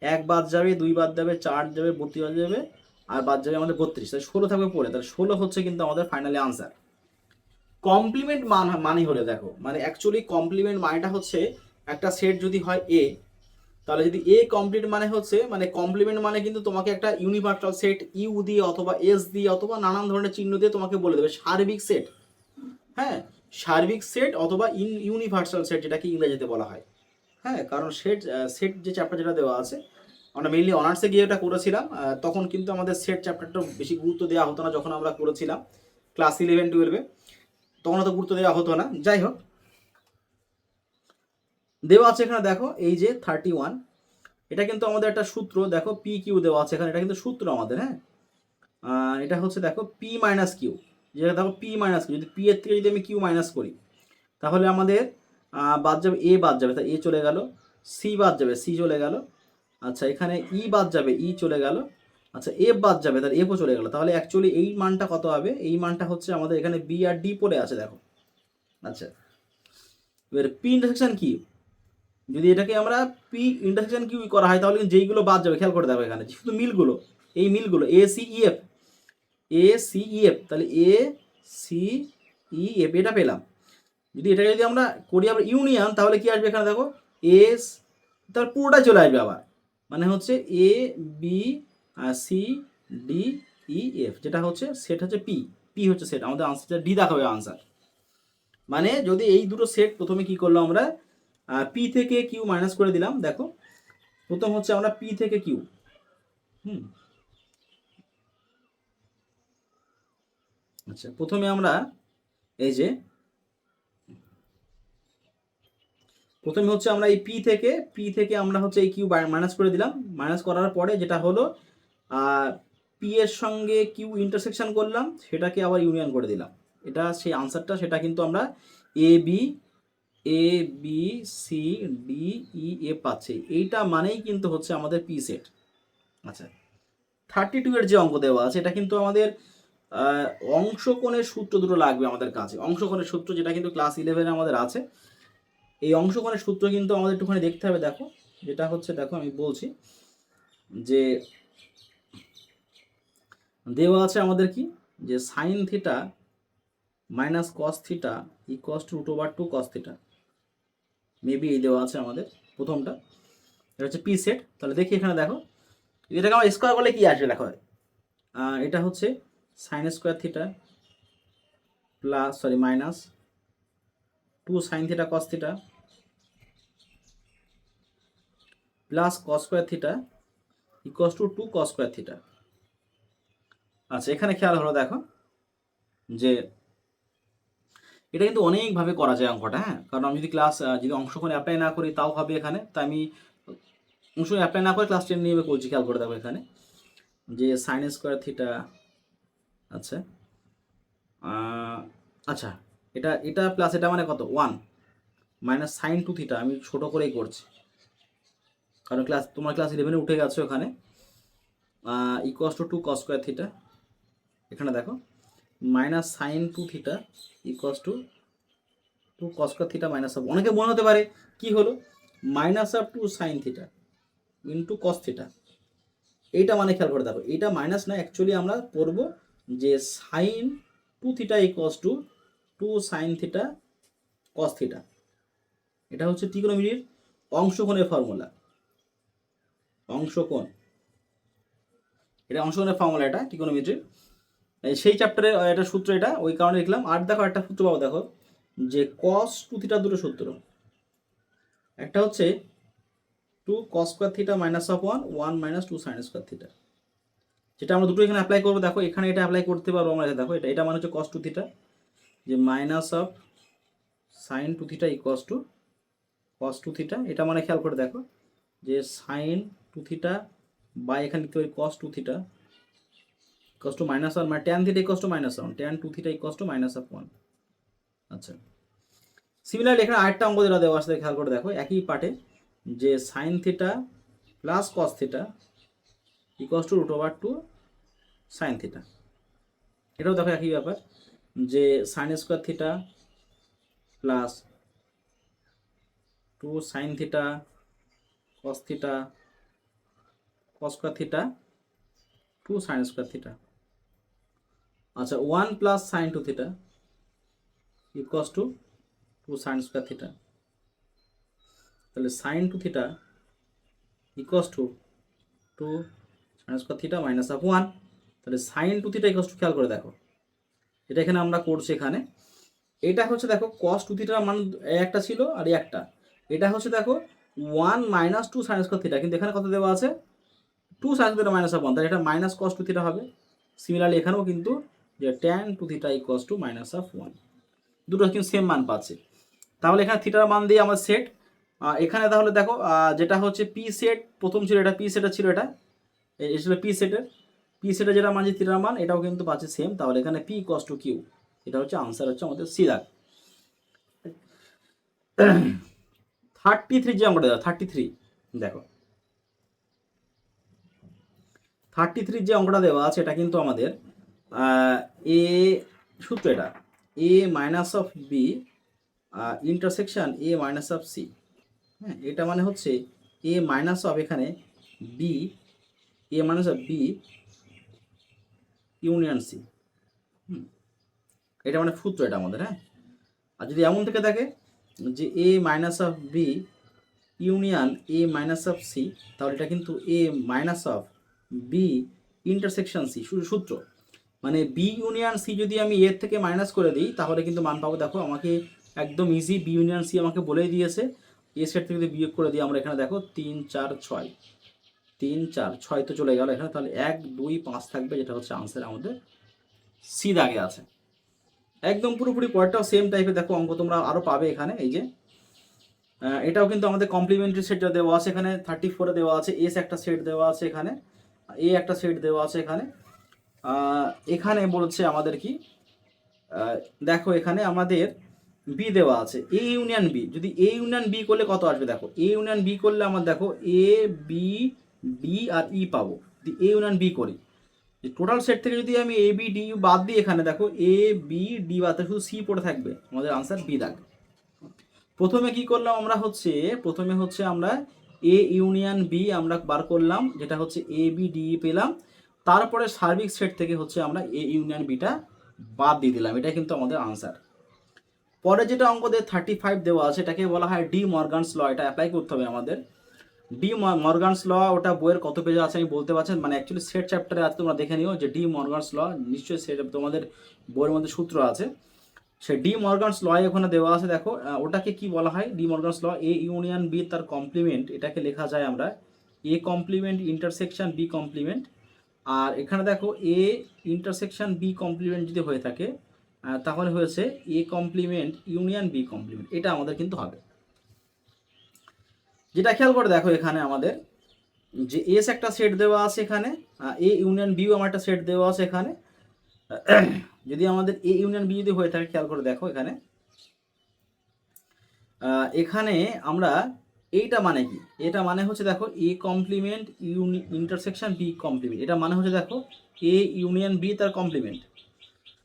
1 বাদ যাবে, 2 বাদ যাবে, 4 যাবে, 32 বাদ যাবে, আর বাদ যাবে আমাদের 32, তাহলে 16 থাকবে পড়ে, তাহলে 16 হচ্ছে কিন্তু আমাদের ফাইনালি আনসার। কমপ্লিমেন্ট মানে হলে দেখো, মানে অ্যাকচুয়ালি কমপ্লিমেন্ট মানেটা হচ্ছে একটা সেট যদি হয় এ, তাহলে যদি এ কমপ্লিট মানে হচ্ছে, মানে কমপ্লিমেন্ট মানে কিন্তু তোমাকে একটা ইউনিভার্সাল সেট ইউ দিয়ে অথবা এস দিয়ে অথবা নানান ধরনের চিহ্ন দিয়ে তোমাকে বলে দেবে সার্বিক সেট। হ্যাঁ, সার্বিক সেট অথবা ইউনিভার্সাল সেট যেটাকে ইংরেজিতে বলা হয়। হ্যাঁ, কারণ সেট যে চ্যাপ্টার যেটা দেওয়া আছে, আমরা মেইনলি অনার্সে গিয়ে এটা করেছিলাম, তখন কিন্তু আমাদের সেট চ্যাপ্টারটা বেশি গুরুত্ব দেওয়া হতো না, যখন আমরা করেছিলাম ক্লাস 11 12-এ, তখন অত গুরুত্ব দেওয়া হতো না। যাই হোক, দেওয়া আছে এখানে দেখো এই যে 31, এটা কিন্তু আমাদের একটা সূত্র, দেখো পি কিউ দেওয়া আছে এখানে, এটা কিন্তু সূত্র আমাদের। হ্যাঁ, এটা হচ্ছে দেখো পি মাইনাস কিউ, যেটা দেখো পি মাইনাস কিউ, যদি পি এর থেকে যদি আমি কিউ মাইনাস করি তাহলে আমাদের বাদ যাবে এ, বাদ যাবে তাই এ চলে গেল, সি বাদ যাবে সি চলে গেল, আচ্ছা এখানে ই বাদ যাবে ই চলে গেল, আচ্ছা এফ বাদ যাবে তার এফও চলে গেল। তাহলে অ্যাকচুয়ালি এই মানটা কত হবে, এই মানটা হচ্ছে আমাদের এখানে বি আর ডি পড়ে আছে দেখো। আচ্ছা, এবার পি ইন্টারসেকশন কি, যদি এটাকে আমরা পি ইন্টারসেকশন কিউ করা হয় তাহলে যেইগুলো বাদ যাবে খেয়াল করে দেখো এখানে শুধু মিলগুলো, এই মিলগুলো A C E F, A C E F, তাহলে এ সি ই এফ এটা পেলাম। যদি এটাকে যদি আমরা করি আবার ইউনিয়ন তাহলে কি আসবে এখানে দেখো এস, তার পুরোটা চলে আসবে আবার, মানে হচ্ছে A B C D E F, যেটা হচ্ছে সেট হচ্ছে পি, পি হচ্ছে সেট, আমাদের আনসার ডি দেখাবে আনসার। মানে যদি এই দুটো সেট প্রথমে কি করলাম আমরা পি থেকে কিউ মাইনাস করে দিলাম, দেখো প্রথম হচ্ছে আমরা পি থেকে কিউ, আচ্ছা প্রথমে আমরা এই যে প্রথমে হচ্ছে আমরা এই পি থেকে আমরা হচ্ছে এই কিউ মাইনাস করে দিলাম, মাইনাস করার পরে যেটা হলো পি এর সঙ্গে কিউ ইন্টারসেকশন করলাম, সেটাকে আবার ইউনিয়ন করে দিলাম, এটা সেই আনসারটা, সেটা কিন্তু আমরা এ বি সি ডি ই এ পাচ্ছি, এইটা মানেই কিন্তু হচ্ছে আমাদের পি সেট। আচ্ছা, 32 এর যে অঙ্ক দেওয়া আছে, এটা কিন্তু আমাদের অংশকোণের সূত্র দুটো লাগবে আমাদের কাছে। অংশকোণের সূত্র যেটা কিন্তু ক্লাস 11 আমাদের আছে, এই অংশকোণের সূত্র কিন্তু আমাদের একটুখানি দেখতে হবে। দেখো যেটা হচ্ছে, দেখো আমি বলছি যে দেওয়া আছে আমাদের কি, যে sine theta minus cos theta equals to √2 cos theta, maybe এই দেওয়া আছে আমাদের প্রথমটা, এটা হচ্ছে পি সেট। তাহলে দেখি এখানে দেখো, এটাকে আমার স্কোয়ার করলে কি আসবে, দেখো এটা হচ্ছে sign square theta plus minus 2 sine theta cos theta plus cos square theta equals to 2 cos square theta. আচ্ছা, এখানে খেয়াল হলো দেখো যে এটা কিন্তু অনেকভাবে করা যায় অঙ্কটা, হ্যাঁ, কারণ আমি যদি যদি অংশকোণে অ্যাপ্লাই না করি তাও হবে এখানে, তাই আমি অংশকোণে অ্যাপ্লাই না করে ক্লাস 10 নিয়ে করছি। খেয়াল করে দেখো এখানে যে সাইন স্কোয়ার থিটা, আচ্ছা আচ্ছা এটা এটা প্লাস এটা মানে কত 1 মাইনাস সাইন 2 থিটা, আমি ছোট করেই করছি কারণ তোমার ক্লাস 11 উঠে গেছো এখানে, equals to 2 cos square theta, এখানে দেখো minus sine 2 theta equals to 2 cos square theta minus of, অনেকে মনে হতে পারে কি হলো minus of 2 sine theta into cos theta, এইটা মানে খেয়াল করে দেখো এইটা মাইনাস না, অ্যাকচুয়ালি আমরা পড়ব যে sine 2 theta equals to 2 sine theta cos theta, এটা হচ্ছে ত্রিকোণমিতির অংশকোণের ফর্মুলা। অংশকোণ, এটা অংশকোণের ফর্মুলা, এটা ত্রিকোণমিতির সেই চ্যাপ্টারের এটা সূত্র, এটা ওই কারণে লিখলাম। আর দেখো একটা সূত্র পাবো, দেখো যে কস 2 থিটা দুটো সূত্র, একটা হচ্ছে 2 কস square theta minus of 1 minus 2 sine square theta, যেটা আমরা দুটো এখানে অ্যাপ্লাই করবো। দেখো এখানে এটা অ্যাপ্লাই করতে পারবো আমরা, দেখো এটা মানে হচ্ছে কস 2 থিটা, যে minus of sine 2 theta equals to cos 2 theta, এটা মানে খেয়াল করে দেখো যে সাইন 2 থিটা বা এখানে লিখতে পারি কস 2 থিটা ইকুয়াস টু মাইনাস 1, মানে tan theta equals two minus 1, tan 2 theta equals two minus of 1। আচ্ছা, সিমিলারলি এখানে আরেকটা অঙ্ক যেটা দেওয়া আছে খেয়াল করে দেখো একই পার্টে, যে sine theta plus cos theta equals to √2 sine theta, এটাও দেখো একই ব্যাপার, যে sine square theta plus 2 sine theta cos theta cos square theta 2 sine square theta. আচ্ছা, 1 plus sine 2 theta equals to 2 sine square theta, তাহলে sine 2 theta equals to 2 sine square theta minus of 1, তাহলে sine 2 theta equals two, খেয়াল করে দেখো এটা এখানে আমরা করছি, এখানে এটা হচ্ছে দেখো কস 2 থিটার মান একটা ছিল আর একটা, এটা হচ্ছে দেখো 1 মাইনাস 2 সাইন স্কোয়ার থিটা, কিন্তু এখানে কত দেওয়া আছে 2 সাইন থিটা মাইনাস অফ 1, তাহলে এটা মাইনাস কস 2 থিটা হবে। সিমিলারলি এখানেও কিন্তু যে tan 2 theta equals two minus of 1, দুটো কিন্তু সেম মান পাচ্ছে। তাহলে এখানে থিটার মান দিয়ে আমার সেট, এখানে তাহলে দেখো যেটা হচ্ছে পি সেট, প্রথম ছিল এটা পি সেটের ছিল, এটা ছিল পি সেটের যেটা মান যে থিটার মান, এটাও কিন্তু পাচ্ছে সেম। তাহলে এখানে পি ইকুয়াস টু কিউ, এটা হচ্ছে আনসার, হচ্ছে আমাদের সি দাগ। 33 যে অঙ্কটা দেওয়া, 33 দেখো 33 যে অঙ্কটা দেওয়া আছে, এটা কিন্তু আমাদের এ সূত্র, এটা A minus of B intersection A minus of C, হ্যাঁ, এটা মানে হচ্ছে এ মাইনাস অফ এখানে B, A minus of B union C, এটা মানে সূত্র এটা আমাদের, হ্যাঁ। আর যদি এমন থেকে থাকে যে A minus of B union A minus of C, তাহলে এটা কিন্তু A minus of B intersection C সূত্র, মানে বি ইউনিয়ন সি যদি আমি এর থেকে মাইনাস করে দিই তাহলে কিন্তু মান পাবো। দেখো আমাকে একদম ইজি বি ইউনিয়ন সি আমাকে বলেই দিয়েছে, এ সেট থেকে যদি বিয়োগ করে দিই আমরা, এখানে দেখো 3 4 6, 3 4 6 তো চলে গেল এখানে, তাহলে 1 2 5 থাকবে, যেটা হচ্ছে আনসার আমাদের সি দাগে আছে। একদম পুরোপুরি পরেরটাও সেম টাইপের দেখো অঙ্ক তোমরা আরও পাবে এখানে, এই যে এটাও কিন্তু আমাদের কমপ্লিমেন্টারি সেট যা দেওয়া আছে এখানে 34 দেওয়া আছে, এস একটা সেট দেওয়া আছে এখানে, এ একটা সেট দেওয়া আছে এখানে, এখানে বলছে আমাদের কি, দেখো এখানে আমাদের বি দেওয়া আছে, এ ইউনিয়ন বি, যদি এ ইউনিয়ন বি করলে কত আসবে দেখো, এ ইউনিয়ন বি করলে আমার দেখো এ বি ডি আর ই পাবো, যদি এ ইউনিয়ন বি করি, টোটাল সেট থেকে যদি আমি এ বি ডি বাদ দিই, এখানে দেখো এ বি ডি বাদ শুধু সি পড়ে থাকবে, আমাদের আনসার বি দাগ। প্রথমে কি করলাম আমরা হচ্ছে, প্রথমে হচ্ছে আমরা এ ইউনিয়ন বি আমরা বার করলাম, যেটা হচ্ছে এ বি ডি পেলাম, তারপরে সার্বিক সেট থেকে হচ্ছে আমরা এ ইউনিয়ন বিটা বাদ দিয়ে দিলাম, এটা কিন্তু আমাদের আনসার। পরে যেটা অঙ্কদের 35 দেওয়া আছে, এটাকে বলা হয় ডি মর্গানস ল, এটা অ্যাপ্লাই করতে হবে আমাদের। ডি মর্গানস ল ওটা বইয়ের কত পেজে আছে আমি বলতে পারছেন, মানে অ্যাকচুয়ালি সেট চ্যাপ্টারে আছে, তোমরা দেখে নিও যে ডি মর্গানস ল নিশ্চয়ই সেট তোমাদের বইয়ের মধ্যে সূত্র আছে, সে ডি মর্গানস ল ওখানে দেওয়া আছে। দেখো ওটাকে কি বলা হয়, De Morgan's law, A union B তার কমপ্লিমেন্ট, এটাকে লেখা যায় আমরা A complement intersection B complement. আর এখানে দেখো এ ইন্টারসেকশন বি কমপ্লিমেন্ট যদি হয়ে থাকে তাহলে হয়েছে A complement union B complement, এটা আমাদের কিন্তু হবে। যেটা খেয়াল করে দেখো এখানে আমাদের যে এস একটা সেট দেওয়া আছে এখানে, এ ইউনিয়ন বিও আমার একটা সেট দেওয়া আছে এখানে, যদি আমাদের এ ইউনিয়ন বি যদি হয়ে থাকে, খেয়াল করে দেখো এখানে, এখানে আমরা এইটা মানে কি, এটা মানে হচ্ছে দেখো A complement intersection B complement, এটা মানে হচ্ছে দেখো এ ইউনিয়ন বি তার কমপ্লিমেন্ট,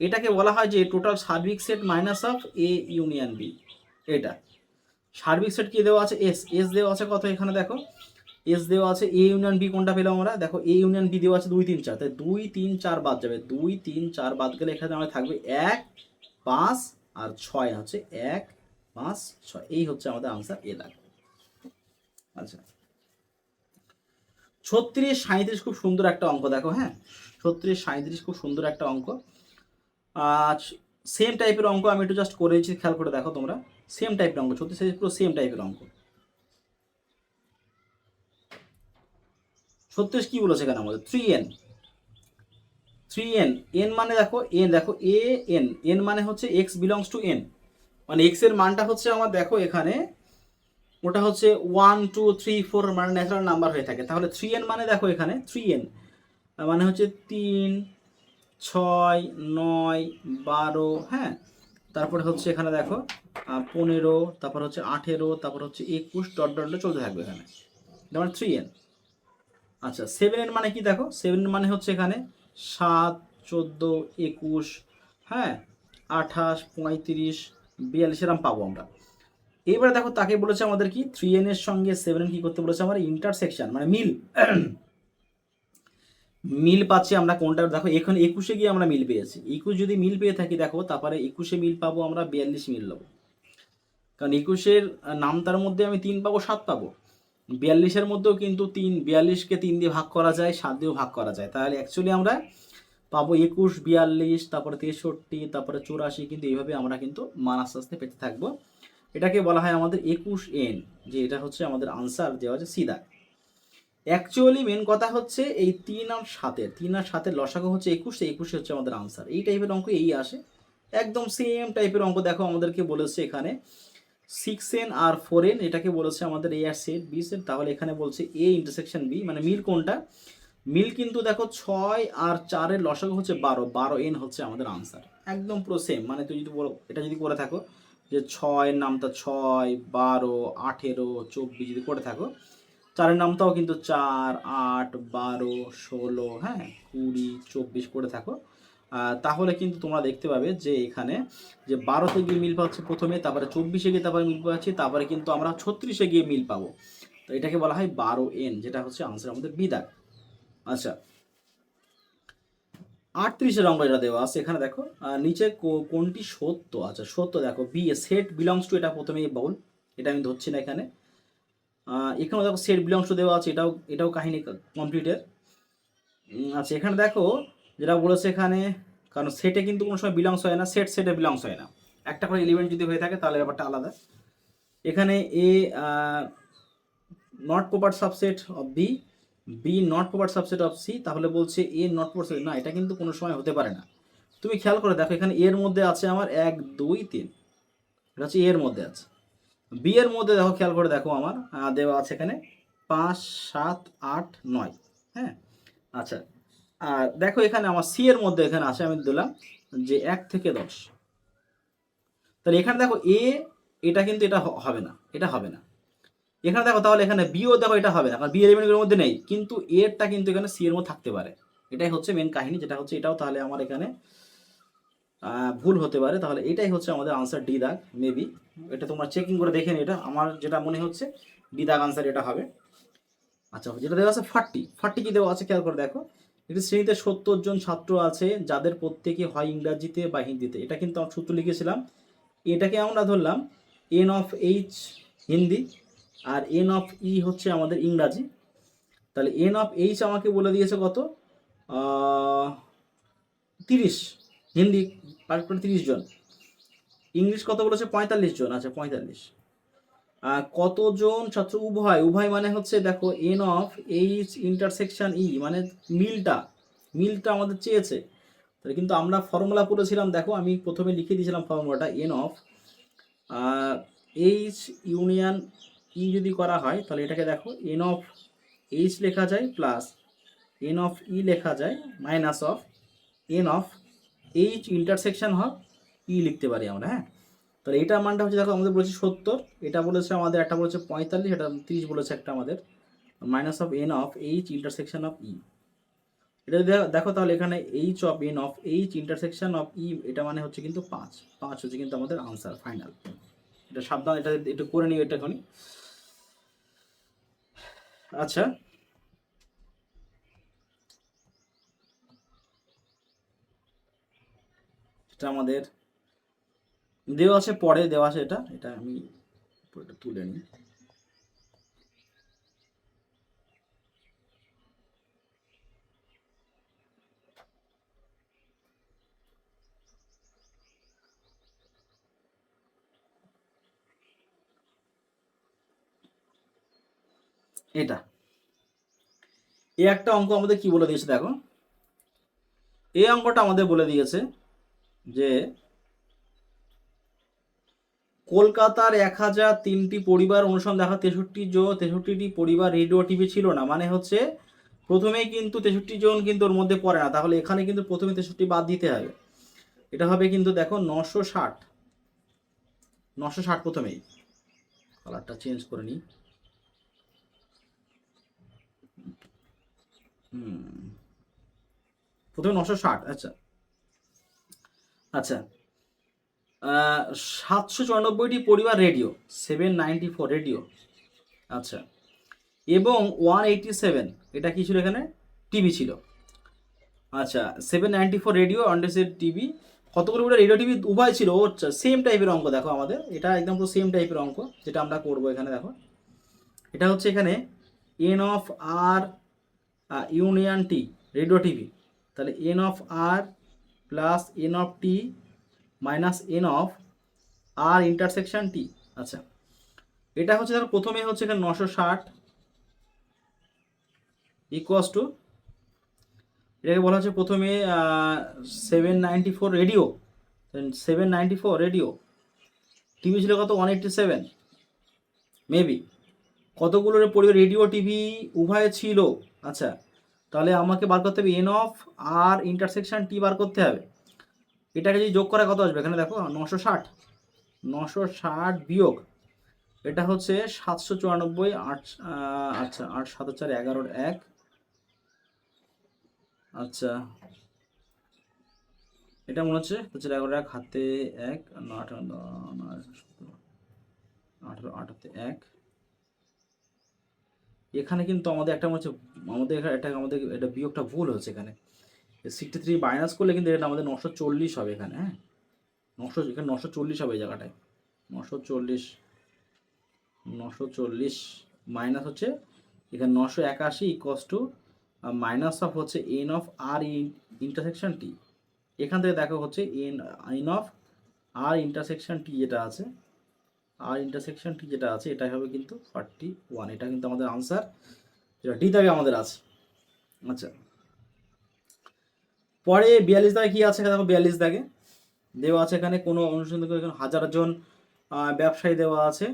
এটাকে বলা হয় যে টোটাল সার্বিক set minus of A union B. এটা সার্বিক সেট কি দেওয়া আছে, এস, এস দেওয়া আছে কত এখানে দেখো, এস দেওয়া আছে এ ইউনিয়ন বি, কোনটা পেলাম আমরা দেখো এ ইউনিয়ন বি দেওয়া আছে 2 3 4, তাই 2 3 4 বাদ যাবে, 2 3 4 বাদ গেলে এখানে আমাদের থাকবে 1 5 আর 6 হচ্ছে 1 5 6, এই হচ্ছে আমাদের আনসার এ দাগ। আচ্ছা 36 37 খুব সুন্দর একটা অঙ্ক দেখো, হ্যাঁ 36 37 খুব সুন্দর একটা অঙ্ক, সেম টাইপের অঙ্ক আমি একটু জাস্ট করেছি, খেয়াল করে দেখো তোমরা, সেম টাইপের অঙ্ক 36 37 পুরো সেম টাইপের অঙ্ক। 36 কি বলেছে এখানে আমাদের 3n, 3n, n মানে দেখো এন, দেখো এ এন, এন মানে হচ্ছে x বিলংস টু n, মানে x এর মানটা হচ্ছে আমার দেখো এখানে ওটা হচ্ছে 1 2 3 4 মানে ন্যাচারাল নাম্বার হয়ে থাকে, তাহলে 3n মানে দেখো এখানে 3n মানে হচ্ছে 3 6 9 12, হ্যাঁ তারপরে হচ্ছে এখানে দেখো 15, তারপর হচ্ছে 18, তারপর হচ্ছে 21 ডট ডট চলতে থাকবে এখানে, মানে 3n। আচ্ছা 7n মানে কি দেখো, 7n মানে হচ্ছে এখানে 7 14 21, হ্যাঁ 28 35 42 এরকম পাবো আমরা। এবারে দেখো তাকে বলেছে আমাদের কি 3n এর সঙ্গে 7n কি করতে বলেছে, আমার ইন্টারসেকশন মানে মিল, মিল পাচ্ছি আমরা কোনটা দেখো, এখন 21-এ গিয়ে আমরা মিল পেয়েছি, 21 যদি মিল পেয়ে থাকি দেখো, তারপরে 21-এ মিল পাবো আমরা, 42 মিল পাবো, কারণ 21-এর নামতার মধ্যে আমি 3 পাবো 7 পাবো, 42-এর মধ্যেও কিন্তু 42-কে 3 দিয়ে ভাগ করা যায়, 7 দিয়েও ভাগ করা যায়, তাহলে অ্যাকচুয়ালি আমরা পাবো 21 42, তারপরে 63, তারপরে 84, কিন্তু এইভাবে আমরা কিন্তু মান আস্তে আস্তে পেতে থাকবো। এটাকে বলা হয় আমাদের 21n, যে এটা হচ্ছে আমাদের আনসার দেওয়া আছে সি দাগ। অ্যাকচুয়ালি মেন কথা হচ্ছে এই 3 আর 7-এর লসাগু হচ্ছে 21, 21 হচ্ছে আমাদের আনসার। এই টাইপের অঙ্ক এই আসে, একদম সেম টাইপের অঙ্ক দেখো আমাদেরকে বলেছে এখানে 6n আর 4n, এটাকে বলেছে আমাদের এ আর সেট বি সেট, তাহলে এখানে বলছে এ ইন্টারসেকশন বি, মানে মিল কোনটা, মিল কিন্তু দেখো 6 আর 4-এর লসাগু হচ্ছে 12, 12n হচ্ছে আমাদের আনসার, একদম পুরো সেম, মানে তুই যদি এটা যদি করে থাকো যে 6-এর নামটা 6 12 18 24 যদি করে থাকো, 4-এর নামটাও কিন্তু 4 8 12 16, হ্যাঁ 20 24 করে থাকো, তাহলে কিন্তু তোমরা দেখতে পাবে যে এখানে যে 12-তে গিয়ে মিল পাচ্ছে প্রথমে, তারপরে 24-এ গিয়ে তারপরে মিল পাচ্ছি, তারপরে কিন্তু আমরা 36-এ গিয়ে মিল পাবো, তো এটাকে বলা হয় 12n, যেটা হচ্ছে আনসার আমাদের বি দাগ। আচ্ছা 38-এর অঙ্ক এটা দেওয়া আছে এখানে দেখো, নিচে কোনটি সত্য, আচ্ছা সত্য দেখো B A set belongs to, এটা প্রথমেই বাউল, এটা আমি ধরছি না এখানে, এখানেও দেখো সেট বিলংস টু দেওয়া আছে, এটাও এটাও কাহিনী কমপ্লিটের। আচ্ছা এখানে দেখো যেটা বলেছে এখানে, কারণ সেটে কিন্তু কোনো সময় বিলংস হয় না, সেট সেটে বিলংস হয় না, একটা করে এলিমেন্ট যদি হয়ে থাকে তাহলে ব্যাপারটা আলাদা। এখানে A not proper subset of B, B not proper subset of C, তাহলে বলছে এ নট প্রপার, না এটা কিন্তু কোনো সময় হতে পারে না। তুমি খেয়াল করে দেখো এখানে এর মধ্যে আছে আমার 1 2 3, এটা হচ্ছে এর মধ্যে আছে, বি এর মধ্যে দেখো খেয়াল করে দেখো আমার দেওয়া আছে এখানে 5 7 8 9, হ্যাঁ আচ্ছা আর দেখো এখানে আমার সি এর মধ্যে এখানে আছে, আমি দিলাম যে 1 থেকে 10। তাহলে এখানে দেখো এ, এটা কিন্তু এটা হবে না, এটা হবে না। এখানে দেখো তাহলে এখানে বিও দেখো এটা হবে না, কারণ বি এলিমেন্টগুলোর মধ্যে নেই, কিন্তু এরটা কিন্তু এখানে সি এর মধ্যে থাকতে পারে। এটাই হচ্ছে মেন কাহিনী, যেটা হচ্ছে এটাও তাহলে আমার এখানে ভুল হতে পারে। তাহলে এটাই হচ্ছে আমাদের আনসার ডি দাগ মেবি। এটা তোমরা চেকিং করে দেখে নি, এটা আমার যেটা মনে হচ্ছে ডি দাগ আনসার এটা হবে। আচ্ছা, যেটা দেওয়া আছে 40 কি দেওয়া আছে খেয়াল করে দেখো। একটি শ্রেণীতে 70 জন ছাত্র আছে, যাদের প্রত্যেকে হয় ইংরাজিতে বা হিন্দিতে। এটা কিন্তু আমরা সূত্র লিখেছিলাম। এটাকে আমরা ধরলাম এন অফ এইচ হিন্দি আর এন অফ ই হচ্ছে আমাদের ইংরাজি। তাহলে এন অফ এইচ আমাকে বলে দিয়েছে কত, 30। হিন্দি পার করে 30 জন, ইংলিশ কত বলেছে 45 জন। আচ্ছা 45। কতজন ছাত্র, উভয়, উভয় মানে হচ্ছে দেখো এন অফ এইচ ইন্টারসেকশন ই, মানে মিলটা আমাদের চেয়েছে। তাহলে কিন্তু আমরা ফর্মুলা পড়েছিলাম, দেখো আমি প্রথমে লিখে দিয়েছিলাম ফর্মুলাটা, এন অফ এইচ ইউনিয়ন ই যদি করা হয়, তাহলে এটাকে দেখো এন অফ এইচ লেখা যায় প্লাস এন অফ ই লেখা যায় minus of N of H intersection of E লিখতে পারি আমরা। হ্যাঁ, তাহলে এটার মানটা হচ্ছে দেখো আমাদের বলেছে 70, এটা বলেছে আমাদের, একটা বলেছে 45, এটা 30 বলেছে একটা আমাদের, minus of N of H intersection of E. এটা দেখো তাহলে এখানে H of N of H intersection of E, এটা মানে হচ্ছে কিন্তু 5 হচ্ছে কিন্তু আমাদের আনসার ফাইনাল। এটা সাবধান, এটা একটু করে নিও এটা এখনই। আচ্ছা, এটা আমাদের দেওয়া আছে, পরে দেওয়া আছে, এটা এটা আমি এটা তুলে নিই। এটা এই একটা অঙ্ক আমাদের কি বলে দিয়েছে দেখো, এই অঙ্কটা আমাদের বলে দিয়েছে যে কলকাতার 1003টি পরিবার অনুসন্ধান দেখা 63টি পরিবার রেডিও টিভি ছিল না। মানে হচ্ছে প্রথমেই কিন্তু 63 জন কিন্তু ওর মধ্যে পড়ে না, তাহলে এখানে কিন্তু প্রথমে 63 বাদ দিতে হবে। এটা হবে কিন্তু দেখো 960 প্রথমেই। কালারটা চেঞ্জ করে নিই। প্রথমে 960। আচ্ছা আচ্ছা, 794টি পরিবার রেডিও, 794 রেডিও। আচ্ছা, এবং 187 এটা কি ছিল এখানে, টিভি ছিল। আচ্ছা, 794 রেডিও, 187 টিভি। কতগুলো করে রেডিও টিভি উভয় ছিল। আচ্ছা, সেম টাইপের অঙ্ক দেখো আমাদের, এটা একদম পুরো সেম টাইপের অঙ্ক যেটা আমরা করবো এখানে। দেখো এটা হচ্ছে এখানে N of R union T radio TV, তাহলে N of R plus N of T minus N of R intersection T. আচ্ছা, এটা হচ্ছে দেখো প্রথমে হচ্ছে এখানে 960 ইকুয়াস টু, এটাকে বলা হচ্ছে প্রথমে 794 রেডিও, 794 রেডিও, টিভি ছিল কত 187 মেবি। কতগুলোর পরিবার রেডিও টিভি উভয় ছিল। আচ্ছা, তাহলে আমাকে বার করতে হবে এন অফ আর ইন্টারসেকশন টি বার করতে হবে। এটাকে যদি যোগ করা কত আসবে, এখানে দেখো 960 বিয়োগ, এটা হচ্ছে 794 8, আচ্ছা 8 7 4 11 1। আচ্ছা, এটা মনে হচ্ছে 11 1 হাতে 1 8 18 8 1। এখানে কিন্তু আমাদের একটা মনে হচ্ছে, আমাদের এখানে এটা আমাদের এটা বিয়োগটা ভুল হচ্ছে এখানে। 63 মাইনাস করলে কিন্তু এটা আমাদের 940 হবে এখানে। হ্যাঁ, 900, এখানে 940 হবে এই জায়গাটায়। 940 মাইনাস হচ্ছে এখানে 981 ইকুয়াস টু মাইনাস অফ হচ্ছে এন অফ আর ইন্টারসেকশন টি। এখান থেকে দেখো হচ্ছে এন অফ আর ইন্টারসেকশন টি যেটা আছে, আর ইন্টারসেকশন টি যেটা আছে এটাই হবে কিন্তু 41। এটা কিন্তু আমাদের আনসার, যেটা ডি দাগে আমাদের আছে। আচ্ছা, পরে 42 দাগে কি আছে দেখো, 42 দাগে দেওয়া আছে এখানে কোনো অনুসন্ধান করে 1000 জন ব্যবসায়ী দেওয়া আছে।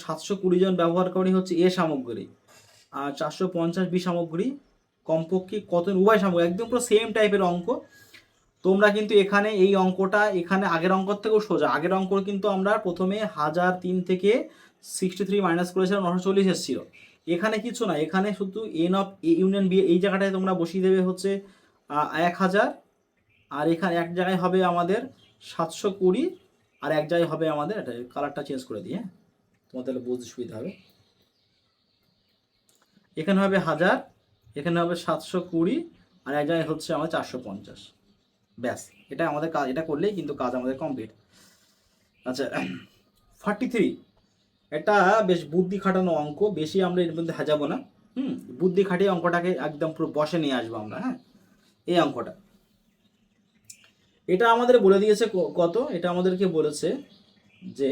720 জন ব্যবহারকারী হচ্ছে এ সামগ্রী আর 450 বি সামগ্রী কমপক্ষে কত, উভয় সামগ্রিক, একদম পুরো সেম টাইপের অঙ্ক। তোমরা কিন্তু এখানে এই অঙ্কটা এখানে আগের অঙ্কর থেকেও সোজা। আগের অঙ্ক কিন্তু আমরা প্রথমে 1003 থেকে 63 মাইনাস করেছিলাম, 940 এসেছিল। এখানে কিছু না, এখানে শুধু N of A union B এই জায়গাটায় তোমরা বসিয়ে দেবে হচ্ছে 1000, আর এখানে এক জায়গায় হবে আমাদের 720, আর এক জায়গায় হবে আমাদের, এটা কালারটা চেঞ্জ করে দিই, হ্যাঁ তোমাদের বুঝতে সুবিধা হবে। এখানে হবে 1000, এখানে হবে 720, আর এক জায়গায় হচ্ছে আমাদের 450। ব্যাস, এটা আমাদের কাজ, এটা করলেই কিন্তু কাজ আমাদের কমপ্লিট। আচ্ছা 43, এটা বেশ বুদ্ধি খাটানো অঙ্ক, বেশি আমরা এর মধ্যে হাজাবো না। বুদ্ধি খাটিয়ে অঙ্কটাকে একদম পুরো বসে নিয়ে আসবো আমরা। হ্যাঁ, এই অঙ্কটা এটা আমাদের বলে দিয়েছে কত, এটা আমাদেরকে বলেছে যে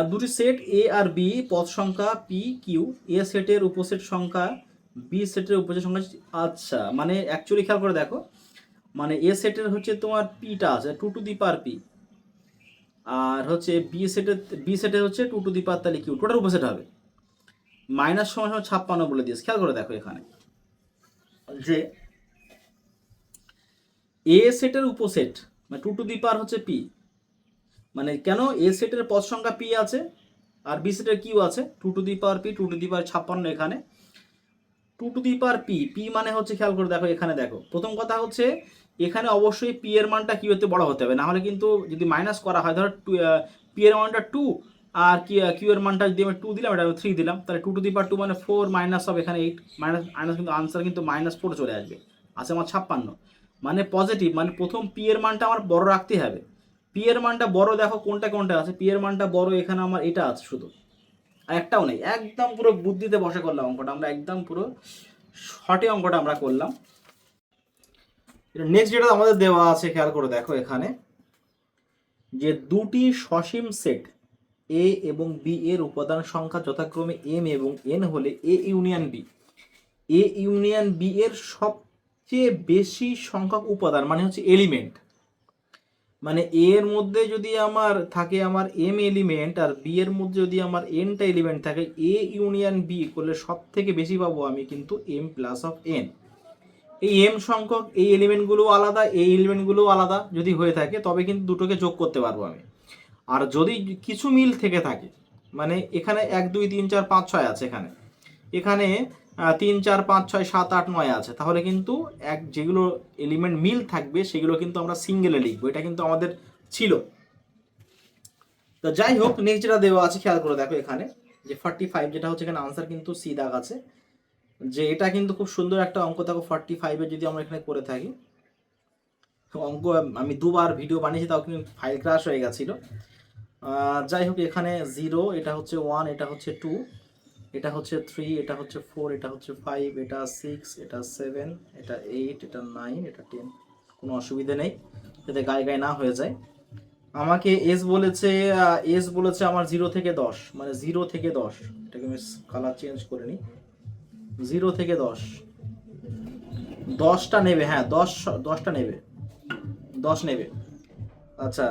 দুটি সেট এ আর বি পদ সংখ্যা পি কিউ, এ সেটের উপসেট সংখ্যা বি সেটের উপসেট সংখ্যা। আচ্ছা, মানে অ্যাকচুয়ালি খেয়াল করে দেখো, মানে এ সেটের হচ্ছে তোমার পিটা আছে 2 টু দি পাওয়ার পি, আর হচ্ছে বি সেটের হচ্ছে 2 টু দি পাওয়ার তাহলে কিউ, টোটাল উপসেট হবে। মাইনাস সমান 56 বলে দিয়েছে। খেয়াল করে দেখো এখানে যে এ সেটের উপসেট মানে 2 টু দি পাওয়ার হচ্ছে পি, মানে কেন এ সেটের পদ সংখ্যা পি আছে আর বি সেটের কিউ আছে 2 to the power P, 2 to the power 56। এখানে 2 to the power P, P মানে হচ্ছে খেয়াল করে দেখো এখানে দেখো, প্রথম কথা হচ্ছে এখানে অবশ্যই পি এর মানটা কিউ এর বড় হতে হবে, না হলে কিন্তু যদি মাইনাস করা হয়, ধরো পি এর মানটা 2 আর কিউ এর মানটা যদি আমি 2 দিলাম, এটা আমি 3 দিলাম, তাহলে 2 টু দি পাওয়ার 2 মানে 4 মাইনাস হবে এখানে 8, মাইনাস মাইনাস কিন্তু আনসার কিন্তু -4 চলে আসবে। আছে আমার 56, মানে পজিটিভ, মানে প্রথম পি এর মানটা আমার বড় রাখতে হবে। পি এর মানটা বড় দেখো কোনটা কোনটা আছে, পি এর মানটা বড় এখানে আমার এটা আছে শুধু, আর একটাও নেই। একদম পুরো বুদ্ধিতে বসে করলাম অঙ্কটা আমরা, একদম পুরো শর্টে অঙ্কটা আমরা করলাম। নেক্সট যেটা আমাদের দেওয়া আছে খেয়াল করে দেখো এখানে, যে দুটি সসীম সেট এ এবং বি এর উপাদান সংখ্যা যথাক্রমে এম এবং এন হলে A union B, A union B এর সবচেয়ে বেশি সংখ্যক উপাদান মানে হচ্ছে এলিমেন্ট, মানে এ এর মধ্যে যদি আমার থাকে আমার এম এলিমেন্ট আর বি এর মধ্যে যদি আমার এনটা এলিমেন্ট থাকে, এ ইউনিয়ন বি করলে সব থেকে বেশি পাবো আমি কিন্তু এম প্লাস অফ এন। এই এম সংখ্যক এই এলিমেন্টগুলো আলাদা, এই এলিমেন্টগুলো আলাদা যদি হয়ে থাকে তবে কিন্তু দুটোকে যোগ করতে পারবো আমি। আর যদি কিছু মিল থেকে থাকে, মানে এখানে 1 2 3 4 5 6 আছে, এখানে এখানে 3 4 5 6 7 8 9 আছে, তাহলে কিন্তু যেগুলো এলিমেন্ট মিল থাকবে সেগুলো কিন্তু আমরা সিঙ্গেলে লিখবো, এটা কিন্তু আমাদের ছিল। তো যাই হোক, নেক্সট যেটা দেওয়া আছে খেয়াল করে দেখো এখানে, যে 45 যেটা হচ্ছে এখানে আনসার কিন্তু সি দাগ আছে, যে এটা কিন্তু খুব সুন্দর একটা অঙ্ক। দেখো 45 যদি আমরা এখানে করে থাকি, অঙ্ক আমি দুবার ভিডিও বানিয়েছি তাও কিন্তু ফাইল ক্রাশ হয়ে গেছিল। যাই হোক, এখানে 0, এটা হচ্ছে 1, এটা হচ্ছে 2, এটা হচ্ছে 3, এটা হচ্ছে 4, এটা হচ্ছে 5, এটা 6, এটা 7, এটা 8, এটা 9, এটা 10। কোনো অসুবিধা নেই যাতে গায়ে গায়ে না হয়ে যায়। আমাকে এস বলেছে আমার 0 থেকে 10, মানে 0 থেকে 10, এটাকে আমি কালার চেঞ্জ করে নিই। 0 থেকে 10টা নেবে, হ্যাঁ 10টা নেবে, 10 নেবে। আচ্ছা,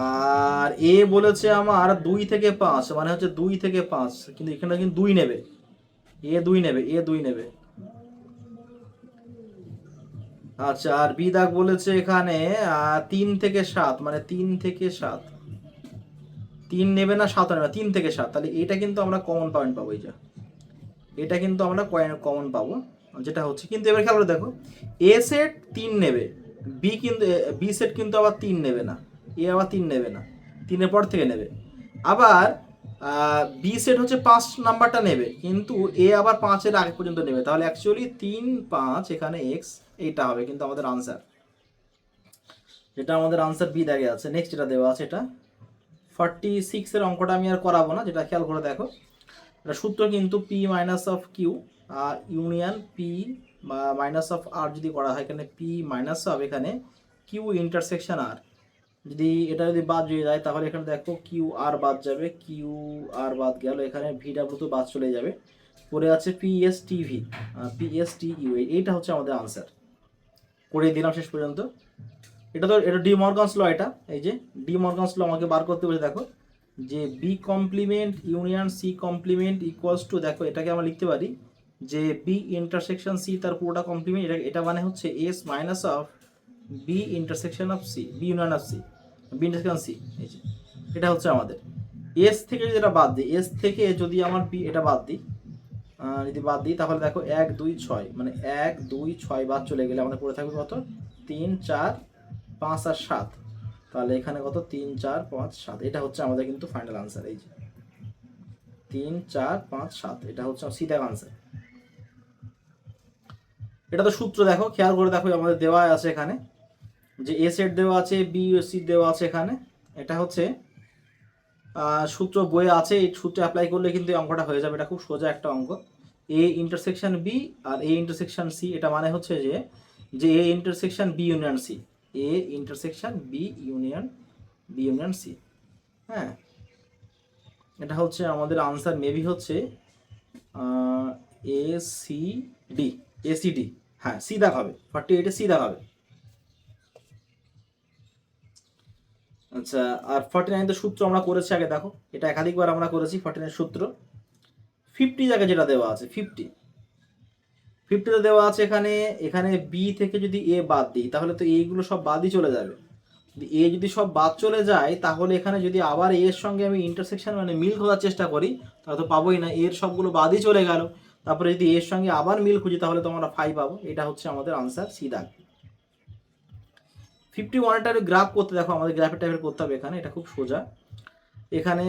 আর এ বলেছে আমার 2 থেকে 5, মানে হচ্ছে 2 থেকে 5, কিন্তু এখানে কিন্তু 2 নেবে, এ 2 নেবে, এ 2 নেবে। আচ্ছা, আর বি দাগ বলেছে এখানে 3 থেকে 7, মানে 3 থেকে 7, 3 নেবে না 7 নেবে, 3 থেকে 7, তাহলে এটা কিন্তু আমরা কমন পয়েন্ট পাবো, এই যা এটা কিন্তু আমরা কমন পাবো, যেটা হচ্ছে। কিন্তু এবার খেয়াল করে দেখো, এ সেট 3 নেবে, বি সেট কিন্তু আবার 3 নেবে না, এ আবার 3 নেবে না, 3-এর পর থেকে নেবে। আবার বি সেট হচ্ছে 5 নাম্বারটা নেবে, কিন্তু এ আবার 5-এর আগে পর্যন্ত নেবে, তাহলে অ্যাকচুয়ালি 3 5 এখানে এক্স এইটা হবে কিন্তু আমাদের আনসার, যেটা আমাদের আনসার বি দাগে আছে। নেক্সট যেটা দেওয়া আছে, এটা 46-এর অঙ্কটা আমি আর করাবো না, যেটা খেয়াল করে দেখো, এটা সূত্র কিন্তু P minus of Q union P minus of R যদি করা হয়, এখানে পি মাইনাস অফ এখানে কিউ ইন্টারসেকশন আর, যদি এটা যদি বাদ দিয়ে যায় তাহলে এখানে দেখো কিউ আর বাদ যাবে, কিউ আর বাদ গেল, এখানে ভি ডাব্লিউ তো বাদ চলে যাবে, পরে আছে PS TV, PS T U, এইটা হচ্ছে আমাদের আনসার। করে দিলাম শেষ পর্যন্ত। এটা ডি মর্গানস ল, এটা এই যে ডি মর্গানস ল আমাকে বার করতে বলে, দেখো যে B complement union C complement equals to, দেখো এটাকে আমরা লিখতে পারি যে বি ইন্টারসেকশন সি তার পুরোটা কমপ্লিমেন্ট, এটা মানে হচ্ছে S minus of B intersection of C, B union of C, B intersection C. এই যে এটা হচ্ছে আমাদের এস থেকে যেটা বাদ দিই, এস থেকে যদি আমার বি এটা বাদ দিই, যদি বাদ দিই তাহলে দেখো 1 2 6, মানে 1 2 6 বাদ চলে গেলে আমাদের পড়ে থাকবে কত 3 4 5 আর 7, তাহলে এখানে কত 3 4 5 7, এটা হচ্ছে আমাদের কিন্তু ফাইনাল আনসার। এই যে 3 4 5 7, এটা হচ্ছে সিধা আনসার। এটা তো সূত্র দেখো, খেয়াল করে দেখো আমাদের দেওয়া আছে এখানে যে এ সেট দেওয়া আছে, বি ও সি দেওয়া আছে এখানে। এটা হচ্ছে সূত্র বইয়ে আছে, এই সূত্রে অ্যাপ্লাই করলে কিন্তু এই অঙ্কটা হয়ে যাবে। এটা খুব সোজা একটা অঙ্ক। এ ইন্টারসেকশন বি আর এ ইন্টারসেকশন সি, এটা মানে হচ্ছে যে A intersection B union C, A intersection B union C. হ্যাঁ, এটা হচ্ছে আমাদের আনসার মেবি হচ্ছে এ সি ডি, এসিডি। হ্যাঁ, সি দেখাবে 48-এ সি দেখাবে। আচ্ছা, আর 49 এর সূত্র আমরা করেছি আগে, দেখো এটা একাধিকবার আমরা করেছি। 49 সূত্র 50 জায়গায় যেটা দেওয়া আছে, 50তে দেওয়া আছে এখানে বি থেকে যদি এ বাদ দিই তাহলে তো এইগুলো সব বাদই চলে যাবে। এ যদি সব বাদ চলে যায় তাহলে এখানে যদি আবার এর সঙ্গে আমি ইন্টারসেকশন মানে মিল খোঁজার চেষ্টা করি তাহলে তো পাবোই না, এর সবগুলো বাদই চলে গেল। তারপরে যদি এর সঙ্গে আবার মিল খুঁজি তাহলে তো আমরা 5 পাবো। এটা হচ্ছে আমাদের আনসার, সি দাগ। 51টা গ্রাফ করতে দেখো, আমাদের গ্রাফের টাইপের করতে হবে এখানে। এটা খুব সোজা। এখানে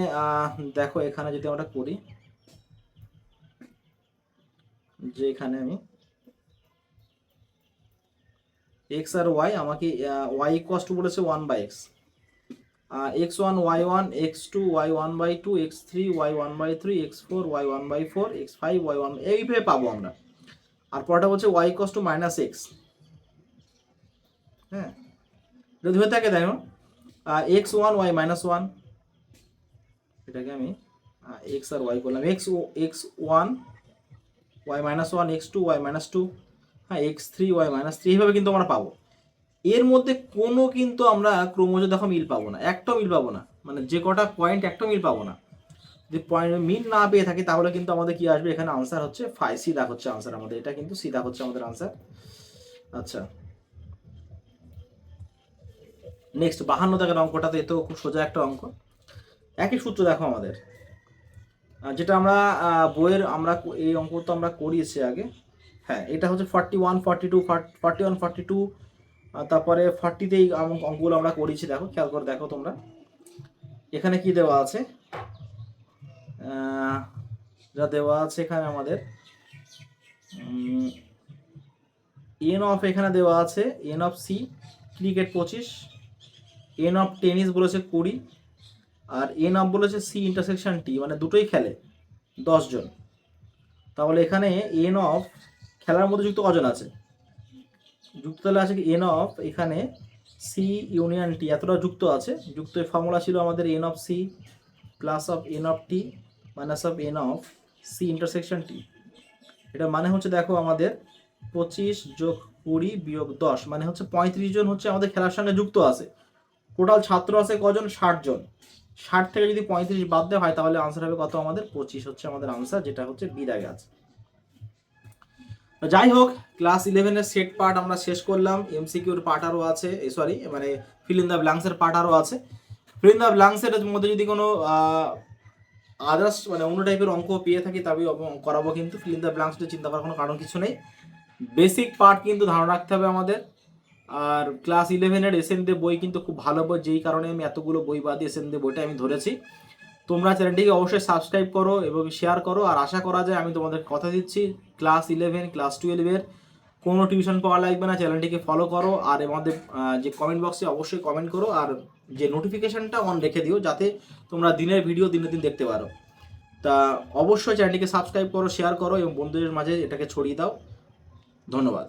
দেখো, এখানে যদি আমরা করি যে এখানে আমি এক্স আর ওয়াই, আমাকে ওয়াই ইকুয়াস টু বলেছে 1/x, x1 y1 x2 y1/2 x3 y1/3 x4 y1/4 x5 y1, এইভাবে পাবো আমরা। আর পরটা বলছে y ইকুয়াস টু -x। হ্যাঁ, যদি হয়ে থাকে দেখো x1 y -1, এটাকে আমি x আর y করলাম, x1 y -1 x2 y -2, হ্যাঁ x3 y -3, এইভাবে কিন্তু আমরা পাবো। এর মধ্যে কোনো কিন্তু আমরা ক্রমশ দেখো মিল পাবো না, একটাও মিল পাবো না, মানে যে কটা পয়েন্ট একটাও মিল পাবো না। যদি পয়েন্ট মিল না পেয়ে থাকি তাহলে কিন্তু আমাদের কি আসবে, এখানে আনসার হচ্ছে 5, সি দাগ হচ্ছে আনসার আমাদের। এটা কিন্তু সি দাগ হচ্ছে আমাদের আনসার। আচ্ছা, নেক্সট 52 দাগের অঙ্কটা, তো এ তো খুব সোজা একটা অঙ্ক। একই সূত্র দেখো আমাদের, যেটা আমরা বইয়ের আমরা এই অঙ্ক তো আমরা করিয়েছি আগে। হ্যাঁ, এটা হচ্ছে 41 42 41 42, তারপরে 40-তে এই অঙ্কগুলো আমরা করিয়েছি। দেখো, খেয়াল করে দেখো তোমরা, এখানে কি দেওয়া আছে, যা দেওয়া আছে এখানে আমাদের এন অফ, এখানে দেওয়া আছে N of C cricket 25, N of tennis বলেছে 20, আর এন অফ বলেছে সি ইন্টারসেকশন টি, মানে দুটোই খেলে 10 জন। তাহলে এখানে এন অফ খেলার মধ্যে যুক্ত কজন আছে, যুক্ত তাহলে আছে কি এন অফ এখানে সি ইউনিয়ন টি, এতটা যুক্ত আছে। যুক্ত ফর্মুলা ছিল আমাদের N of C plus of N of T minus of N of C intersection T. এটা মানে হচ্ছে দেখো আমাদের 25 যোগ 20 বিয়োগ 10, মানে হচ্ছে 35 জন হচ্ছে আমাদের খেলার সঙ্গে যুক্ত আছে। টোটাল ছাত্র আছে কজন, 60 জন। 60 থেকে যদি 35 বাদ দেওয়া হয় তাহলে আনসার হবে কত আমাদের, 25 হচ্ছে আমাদের আনসার, যেটা হচ্ছে বি দাগে আছে। যাই হোক, ক্লাস 11-এর সেট পার্ট আমরা শেষ করলাম। এমসিকিউর পার্ট আরও আছে, সরি মানে ফিল ইন দ্য ব্ল্যাঙ্কসের পার্ট আরও আছে। ফিল ইন দ্য ব্ল্যাঙ্কসের মধ্যে যদি কোনো আদার্স মানে অন্য টাইপের অঙ্ক পেয়ে থাকি তবে করাবো, কিন্তু ফিল ইন দ্য ব্ল্যাঙ্কসটা চিন্তা করার কোনো কারণ কিছু নেই। বেসিক পার্ট কিন্তু ধারণা রাখতে হবে আমাদের। আর ক্লাস 11-এর এসএন দে বই কিন্তু খুব ভালো বই, যেই কারণে আমি এতগুলো বই বাদ দিয়ে এসএন দে বইটা আমি ধরেছি। তোমরা চ্যানেলটিকে অবশ্যই সাবস্ক্রাইব করো এবং শেয়ার করো। আর আশা করা যায়, আমি তোমাদের কথা দিচ্ছি, ক্লাস 11 ক্লাস 12-এর কোনো টিউশন পাওয়া লাগবে না। চ্যানেলটিকে ফলো করো আর আমাদের যে কমেন্ট বক্সে অবশ্যই কমেন্ট করো, আর যে নোটিফিকেশানটা অন রেখে দিও যাতে তোমরা দিনের ভিডিও দিনে দিন দেখতে পারো। তা অবশ্যই চ্যানেলটিকে সাবস্ক্রাইব করো, শেয়ার করো এবং বন্ধুদের মাঝে এটাকে ছড়িয়ে দাও। ধন্যবাদ।